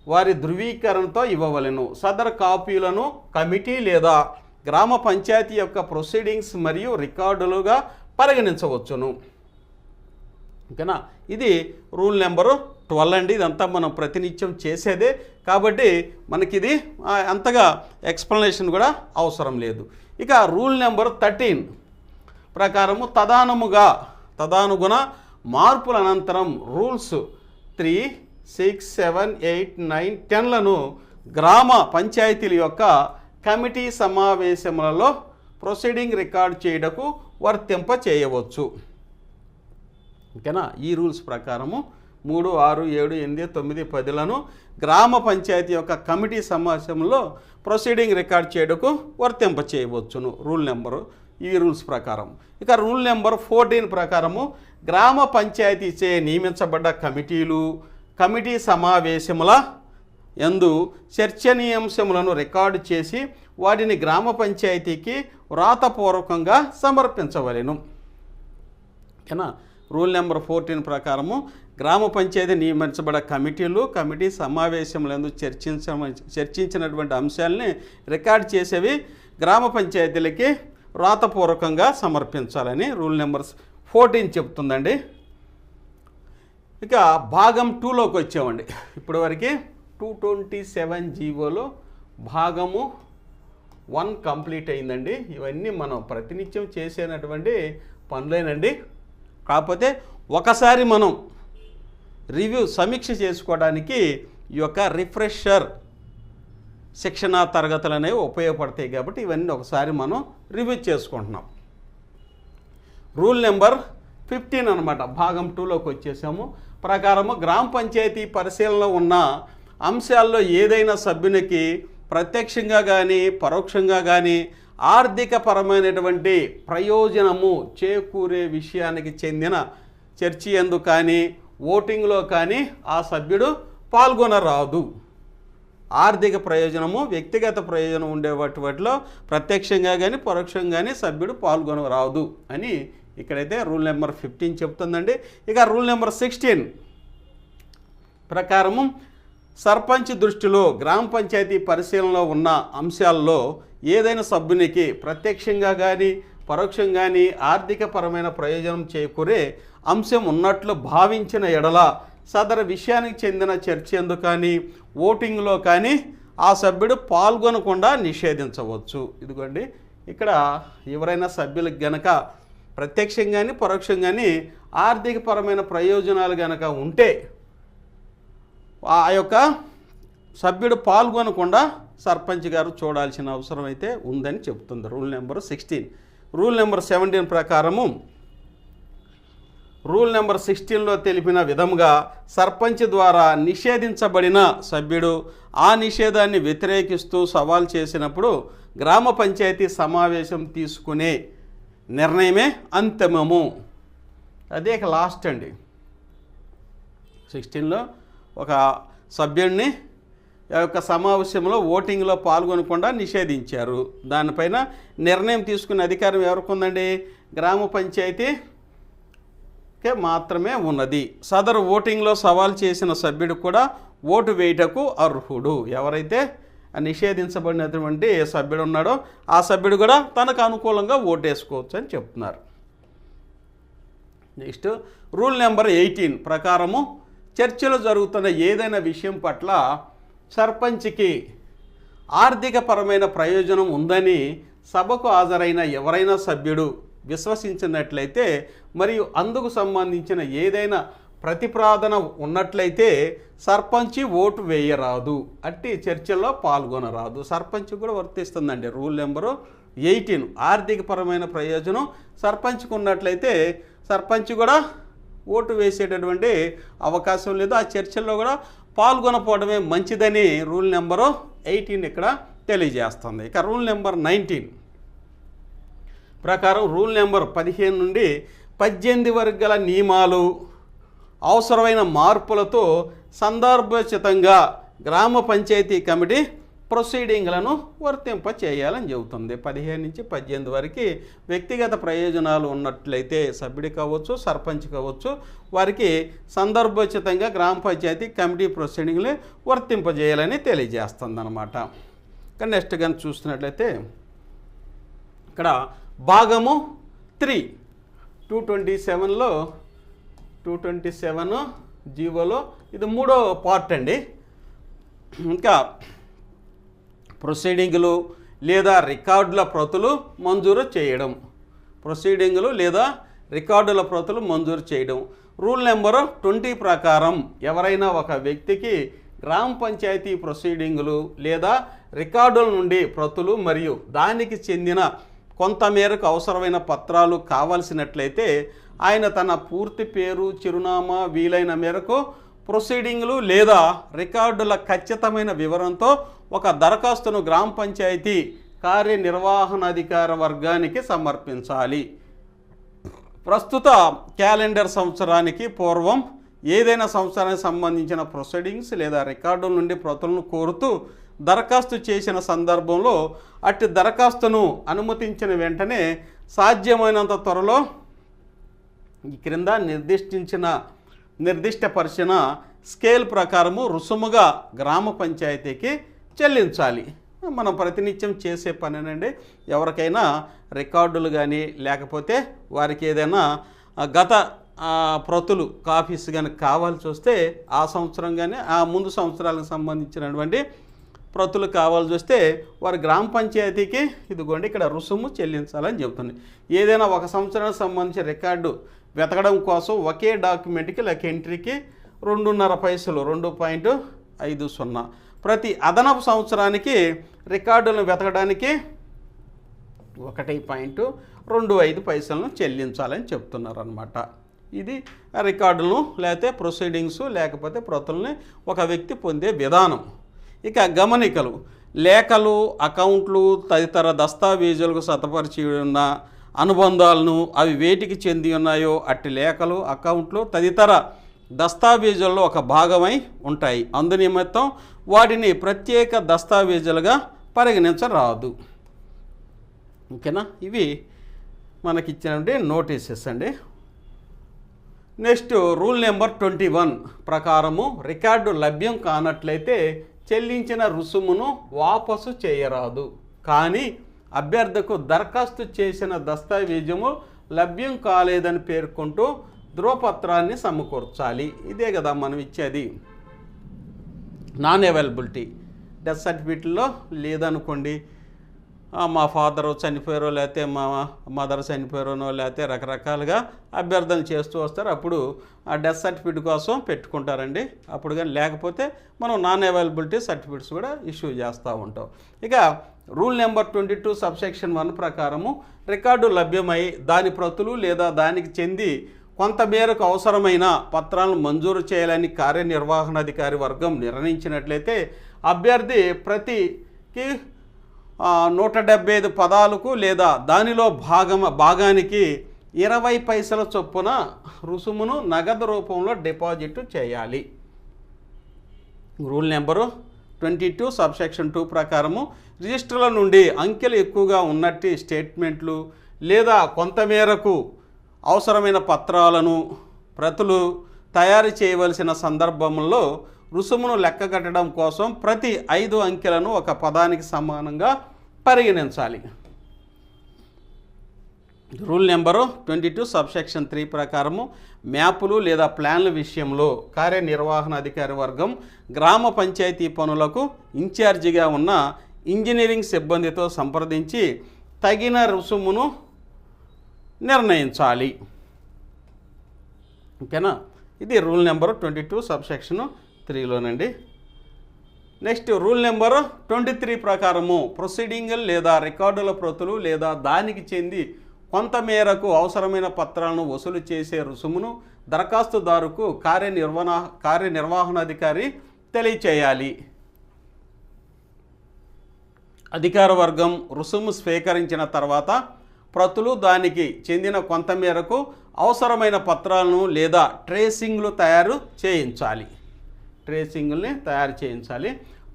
వారి ధృవీకరణతో ఇవ్వవలెను. సదర్ కాపీలను కమిటీ లేదా గ్రామ పంచాయతీ యొక్క ప్రొసీడింగ్స్ మరియు రికార్డులుగా పరిగణించవచ్చును. ఓకేనా, ఇది రూల్ నెంబరు 12 అండి. ఇదంతా మనం ప్రతినిత్యం చేసేదే కాబట్టి మనకిది అంతగా ఎక్స్ప్లెనేషన్ కూడా అవసరం లేదు. ఇక రూల్ నెంబర్ 13 ప్రకారము తదానుగుణ మార్పుల అనంతరం రూల్స్ 3, 6, 7, 8, 9, 10లను గ్రామ పంచాయతీల యొక్క కమిటీ సమావేశములలో ప్రొసీడింగ్ రికార్డ్ చేయడకు వర్తింప చేయవచ్చు. ఓకేనా, ఈ రూల్స్ ప్రకారము 3, 6, 7, 8, 9, 10లను గ్రామ పంచాయతీ యొక్క కమిటీ సమావేశంలో ప్రొసీడింగ్ రికార్డ్ చేయడకు వర్తింప చేయవచ్చును ఈ రూల్స్ ప్రకారం. ఇక రూల్ నెంబర్ 14 ప్రకారము గ్రామ పంచాయతీచే నియమించబడ్డ కమిటీ సమావేశముల యందు చర్చనీయాంశములను రికార్డు చేసి వాటిని గ్రామ పంచాయతీకి వ్రాతపూర్వకంగా సమర్పించవలెను. ఓకేనా, రూల్ నెంబర్ 14 ప్రకారము గ్రామ పంచాయతీ నియమించబడే కమిటీ సమావేశంలందు చర్చించినటువంటి అంశాలని రికార్డ్ చేసేవి గ్రామ పంచాయతీలకి వ్రాతపూర్వకంగా సమర్పించాలని రూల్ నెంబర్ 14 చెప్తుందండి. ఇక భాగం 2లోకి వచ్చామండి. ఇప్పటివరకు 227 జీవోలో భాగము 1 కంప్లీట్ అయిందండి. ఇవన్నీ మనం ప్రతినిత్యం చేసేటటువంటి పనులేనండి. కాకపోతే ఒకసారి మనం సమీక్ష చేసుకోవడానికి ఈ యొక్క రిఫ్రెషర్ శిక్షణా తరగతులు అనేవి ఉపయోగపడతాయి కాబట్టి ఇవన్నీ ఒకసారి మనం రివ్యూ చేసుకుంటున్నాం. రూల్ నెంబర్ 15 అనమాట, భాగం 2లోకి వచ్చేసాము. ప్రకారము గ్రామ పంచాయతీ పరిశీలనలో ఉన్న అంశాల్లో ఏదైనా సభ్యునికి ప్రత్యక్షంగా కానీ పరోక్షంగా కానీ ఆర్థికపరమైనటువంటి ప్రయోజనము చేకూరే విషయానికి చెందిన చర్చ యందు కానీ ఓటింగ్లో కానీ ఆ సభ్యుడు పాల్గొనరాదు. ఆర్థిక ప్రయోజనము వ్యక్తిగత ప్రయోజనం ఉండే వాటిలో ప్రత్యక్షంగా కానీ పరోక్షంగా కానీ సభ్యుడు పాల్గొనరాదు అని ఇక్కడైతే రూల్ నెంబర్ 15 చెప్తుందండి. ఇక రూల్ నెంబర్ 16 ప్రకారము సర్పంచ్ దృష్టిలో గ్రామ పంచాయతీ పరిశీలనలో ఉన్న అంశాల్లో ఏదైనా సభ్యునికి ప్రత్యక్షంగా కానీ పరోక్షంగా కానీ ఆర్థికపరమైన ప్రయోజనం చేకూరే అంశం ఉన్నట్లు భావించిన ఎడల సదరు విషయానికి చెందిన చర్చ యందు కానీ ఓటింగ్లో కానీ ఆ సభ్యుడు పాల్గొనకుండా నిషేధించవచ్చు. ఇదిగోండి, ఇక్కడ ఎవరైనా సభ్యులకు గనక ప్రత్యక్షంగాని పరోక్షంగాని ఆర్థికపరమైన ప్రయోజనాలు గనక ఉంటే ఆ యొక్క సభ్యుడు పాల్గొనకుండా సర్పంచ్ గారు చూడాల్సిన అవసరం అయితే ఉందని చెప్తుంది రూల్ నెంబర్ 16. రూల్ నెంబర్ 17 ప్రకారము రూల్ నెంబర్ 16లో తెలిపిన విధంగా సర్పంచ్ ద్వారా నిషేధించబడిన సభ్యుడు ఆ నిషేధాన్ని వ్యతిరేకిస్తూ సవాల్ చేసినప్పుడు గ్రామ పంచాయతీ సమావేశం తీసుకునే నిర్ణయమే అంతిమము. అదే లాస్ట్ అండి. 16లో ఒక సభ్యుడిని యొక్క సమావేశంలో ఓటింగ్లో పాల్గొనకుండా నిషేధించారు. దానిపైన నిర్ణయం తీసుకునే అధికారం ఎవరికి ఉందండి? గ్రామ పంచాయతీకే మాత్రమే ఉన్నది. సదరు ఓటింగ్లో సవాల్ చేసిన సభ్యుడు కూడా ఓటు వేయటకు అర్హుడు. ఎవరైతే నిషేధించబడినటువంటి సభ్యుడు ఉన్నాడో ఆ సభ్యుడు కూడా తనకు అనుకూలంగా ఓటేసుకోవచ్చు అని చెప్తున్నారు. నెక్స్ట్ రూల్ నెంబర్ 18 ప్రకారము చర్చలు జరుగుతున్న ఏదైనా విషయం పట్ల సర్పంచ్కి ఆర్థికపరమైన ప్రయోజనం ఉందని సభకు హాజరైన ఎవరైనా సభ్యుడు విశ్వసించినట్లయితే మరియు అందుకు సంబంధించిన ఏదైనా ప్రతిపాదన ఉన్నట్లయితే సర్పంచి ఓటు వేయరాదు, అట్టి చర్చల్లో పాల్గొనరాదు. సర్పంచ్ కూడా వర్తిస్తుందండి రూల్ నెంబరు 18. ఆర్థికపరమైన ప్రయోజనం సర్పంచ్కి ఉన్నట్లయితే సర్పంచ్ కూడా ఓటు వేసేటటువంటి అవకాశం లేదు. ఆ చర్చల్లో కూడా పాల్గొనకపోవడమే మంచిదని రూల్ నెంబరు 18 ఇక్కడ తెలియజేస్తుంది. ఇక రూల్ నెంబర్ 19 ప్రకారం రూల్ నెంబర్ 15 నుండి 18 వరకు గల నియమాలు అవసరమైన మార్పులతో సందర్భోచితంగా గ్రామ పంచాయతీ కమిటీ ప్రొసీడింగ్లను వర్తింపచేయాలని చెబుతుంది. 15 నుంచి 18 వరకు వ్యక్తిగత ప్రయోజనాలు ఉన్నట్లయితే సభ్యుడి కావచ్చు సర్పంచ్ కావచ్చు వారికి సందర్భోచితంగా గ్రామ పంచాయతీ కమిటీ ప్రొసీడింగ్లు వర్తింపజేయాలని తెలియజేస్తుంది అన్నమాట. కానీ నెక్స్ట్ కానీ చూస్తున్నట్లయితే ఇక్కడ భాగము 3 227లో 227 జీవోలో ఇది 3వ పార్ట్ అండి. ఇంకా ప్రొసీడింగులు లేదా రికార్డుల ప్రతులు మంజూరు చేయడం. ప్రొసీడింగులు లేదా రికార్డుల ప్రతులు మంజూరు చేయడం. రూల్ నెంబరు 20 ప్రకారం ఎవరైనా ఒక వ్యక్తికి గ్రామ పంచాయతీ ప్రొసీడింగులు లేదా రికార్డుల నుండి ప్రతులు మరియు దానికి చెందిన కొంతమేరకు అవసరమైన పత్రాలు కావాల్సినట్లయితే ఆయన తన పూర్తి పేరు చిరునామా వీలైన మేరకు ప్రొసీడింగులు లేదా రికార్డుల ఖచ్చితమైన వివరంతో ఒక దరఖాస్తును గ్రామ పంచాయతీ కార్యనిర్వహణాధికార వర్గానికి సమర్పించాలి. ప్రస్తుత క్యాలెండర్ సంవత్సరానికి పూర్వం ఏదైనా సంవత్సరానికి సంబంధించిన ప్రొసీడింగ్స్ లేదా రికార్డుల నుండి ప్రతులను కోరుతూ దరఖాస్తు చేసిన సందర్భంలో అట్టి దరఖాస్తును అనుమతించిన వెంటనే సాధ్యమైనంత త్వరలో ఈ క్రింద నిర్దేశించిన నిర్దిష్టపరిచిన స్కేల్ ప్రకారము రుసుముగా గ్రామ పంచాయతీకి చెల్లించాలి. మనం ప్రతినిత్యం చేసే పనేనండి. ఎవరికైనా రికార్డులు కానీ లేకపోతే వారికి ఏదైనా గత ప్రతులు కాపీస్ కానీ కావాల్సి వస్తే ఆ సంవత్సరం కానీ ఆ ముందు సంవత్సరాలకు సంబంధించినటువంటి ప్రతులు కావాల్సి వస్తే వారి గ్రామ పంచాయతీకి ఇదిగోండి ఇక్కడ రుసుము చెల్లించాలని చెబుతుంది. ఏదైనా ఒక సంవత్సరానికి సంబంధించిన రికార్డు వెతకడం కోసం ఒకే డాక్యుమెంట్కి లేక ఎంట్రీకి 2.5 పైసలు 2.50 ప్రతి అదనపు సంవత్సరానికి రికార్డులను వెతకడానికి 1.25 పైసలను చెల్లించాలని చెప్తున్నారు అన్నమాట. ఇది రికార్డులను లేకపోతే ప్రొసీడింగ్స్ లేకపోతే ప్రతుల్ని ఒక వ్యక్తి పొందే విధానం. ఇక గమనికలు, లేఖలు, అకౌంట్లు తదితర దస్తావేజులకు సతపరిచి ఉన్న అనుబంధాలను అవి వేటికి చెంది ఉన్నాయో అట్టి లేఖలు, అకౌంట్లు తదితర దస్తావేజుల్లో ఒక భాగమై ఉంటాయి. అందునిమిత్తం వాటిని ప్రత్యేక దస్తావేజులుగా పరిగణించరాదు. ఓకేనా? ఇవి మనకిచ్చినటువంటి నోటీసెస్ అండి. నెక్స్ట్ రూల్ నెంబర్ 21 ప్రకారము రికార్డు లభ్యం కానట్లయితే చెల్లించిన రుసుమును వాపసు చేయరాదు. కానీ అభ్యర్థకు దరఖాస్తు చేసిన దస్తావేజము లభ్యం కాలేదని పేర్కొంటూ ధృవపత్రాన్ని సమకూర్చాలి. ఇదే కదా మనం ఇచ్చేది. నాన్ అవైలబిలిటీ డెత్ సర్టిఫికేట్లో లేదనుకోండి, మా ఫాదరు చనిపోయారో లేకపోతే మా మదర్ చనిపోయారనో లేకపోతే రకరకాలుగా అభ్యర్థన చేస్తూ వస్తారు. అప్పుడు ఆ డెత్ సర్టిఫికేట్ కోసం పెట్టుకుంటారండి. అప్పుడు కానీ లేకపోతే మనం నాన్ అవైలబిలిటీ సర్టిఫికేట్స్ కూడా ఇష్యూ చేస్తూ ఉంటాం. ఇక రూల్ నెంబర్ 22 సబ్సెక్షన్ 1 ప్రకారము రికార్డు లభ్యమై దాని ప్రతులు లేదా దానికి చెంది కొంతమేరకు అవసరమైన పత్రాలను మంజూరు చేయాలని కార్యనిర్వహణాధికారి వర్గం నిర్ణయించినట్లయితే అభ్యర్థి ప్రతికి 175 పదాలకు లేదా దానిలో భాగానికి 20 పైసల చొప్పున రుసుమును నగదు రూపంలో డిపాజిట్ చేయాలి. రూల్ నెంబరు 22 సబ్సెక్షన్ 2 ప్రకారము రిజిస్టర్ల నుండి అంకెలు ఎక్కువగా ఉన్నట్టు స్టేట్మెంట్లు లేదా కొంతమేరకు అవసరమైన పత్రాలను ప్రతులు తయారు చేయవలసిన సందర్భంలో రుసుమును లెక్కగట్టడం కోసం ప్రతి 5 అంకెలను ఒక పదానికి సమానంగా పరిగణించాలి. రూల్ నెంబరు 22 సబ్సెక్షన్ 3 ప్రకారము మ్యాపులు లేదా ప్లాన్ల విషయంలో కార్యనిర్వహణాధికారి వర్గం గ్రామ పంచాయతీ పనులకు ఇన్ఛార్జిగా ఉన్న ఇంజనీరింగ్ సిబ్బందితో సంప్రదించి తగిన రుసుమును నిర్ణయించాలి. ఓకేనా? ఇది రూల్ నెంబరు 22 సబ్సెక్షన్ 3లోనండి. నెక్స్ట్ రూల్ నెంబరు 23 ప్రకారము ప్రొసీడింగులు లేదా రికార్డుల ప్రతులు లేదా దానికి చెంది కొంతమేరకు అవసరమైన పత్రాలను వసూలు చేసే రుసుమును దరఖాస్తుదారుకు కార్యనిర్వహణాధికారి తెలియచేయాలి. అధికార వర్గం రుసుము స్వీకరించిన తర్వాత ప్రతులు దానికి చెందిన కొంతమేరకు అవసరమైన పత్రాలను లేదా ట్రేసింగ్లు తయారు చేయించాలి.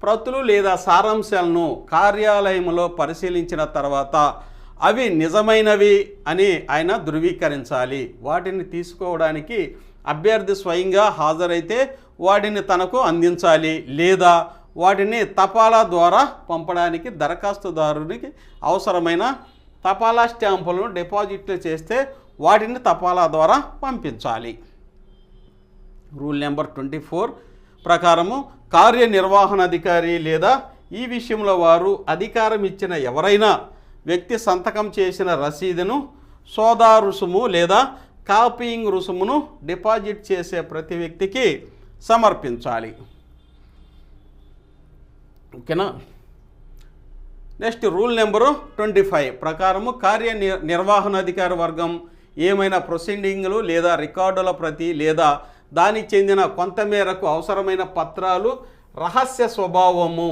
ప్రతులు లేదా సారాంశాలను కార్యాలయంలో పరిశీలించిన తర్వాత అవి నిజమైనవి అని ఆయన ధృవీకరించాలి. వాటిని తీసుకోవడానికి అభ్యర్థి స్వయంగా హాజరైతే వాటిని తనకు అందించాలి లేదా వాటిని తపాలా ద్వారా పంపడానికి దరఖాస్తుదారునికి అవసరమైన తపాలా స్టాంపులను డిపాజిట్లు చేస్తే వాటిని తపాలా ద్వారా పంపించాలి. రూల్ నెంబర్ 24 ప్రకారము కార్యనిర్వహణాధికారి లేదా ఈ విషయంలో వారు అధికారం ఇచ్చిన ఎవరైనా వ్యక్తి సంతకం చేసిన రసీదును సోదా రుసుము లేదా కాపీయింగ్ రుసుమును డిపాజిట్ చేసే ప్రతి వ్యక్తికి సమర్పించాలి. ఓకేనా? నెక్స్ట్ రూల్ నెంబరు 25 ప్రకారము కార్యనిర్వహణాధికారి వర్గం ఏమైనా ప్రొసీడింగ్లు లేదా రికార్డుల ప్రతి లేదా దానికి చెందిన కొంతమేరకు అవసరమైన పత్రాలు రహస్య స్వభావము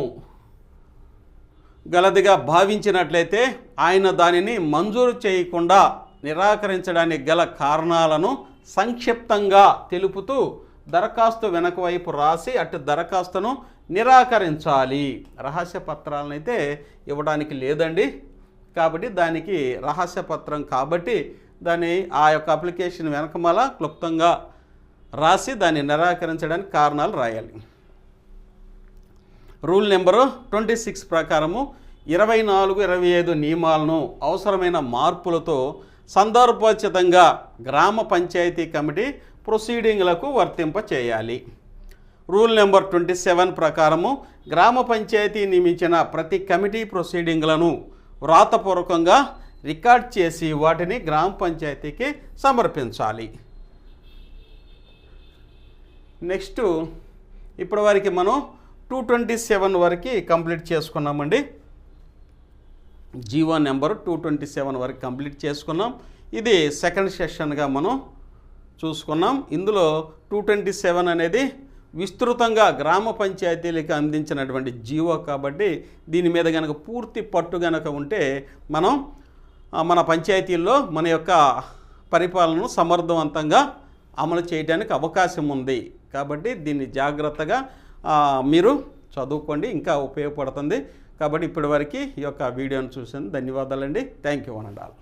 గలదిగా భావించినట్లయితే ఆయన దానిని మంజూరు చేయకుండా నిరాకరించడానికి గల కారణాలను సంక్షిప్తంగా తెలుపుతూ దరఖాస్తు వెనక వైపు రాసి అటు దరఖాస్తును నిరాకరించాలి. రహస్య పత్రాలను అయితే ఇవ్వడానికి లేదండి. కాబట్టి దానికి రహస్య పత్రం కాబట్టి దాన్ని ఆ యొక్క అప్లికేషన్ వెనకమాల క్లుప్తంగా రాసి దాన్ని నిరాకరించడానికి కారణాలు రాయాలి. రూల్ నెంబరు 26 ప్రకారము 24-25 నియమాలను అవసరమైన మార్పులతో సందర్భోచితంగా గ్రామ పంచాయతీ కమిటీ ప్రొసీడింగ్లకు వర్తింపచేయాలి. రూల్ నెంబర్ 27 ప్రకారము గ్రామ పంచాయతీ నియమించిన ప్రతి కమిటీ ప్రొసీడింగ్లను వ్రాతపూర్వకంగా రికార్డ్ చేసి వాటిని గ్రామ పంచాయతీకి సమర్పించాలి. నెక్స్ట్ ఇప్పటి వరకు మనం 227 వరకు కంప్లీట్ చేసుకున్నామండి. జీవో నెంబర్ 227 వరకు కంప్లీట్ చేసుకున్నాం. ఇది సెకండ్ సెషన్గా మనం చూసుకున్నాం. ఇందులో 227 అనేది విస్తృతంగా గ్రామ పంచాయతీలకు అందించినటువంటి జీవో కాబట్టి దీని మీద కనుక పూర్తి పట్టు కనుక ఉంటే మనం మన పంచాయతీల్లో మన యొక్క పరిపాలనను సమర్థవంతంగా అమలు చేయడానికి అవకాశం ఉంది. కాబట్టి దీన్ని జాగ్రత్తగా మీరు చదువుకోండి, ఇంకా ఉపయోగపడుతుంది. కాబట్టి ఇప్పటివరకు ఈ యొక్క వీడియోను చూసినందుకు ధన్యవాదాలండి. Thank you one and all.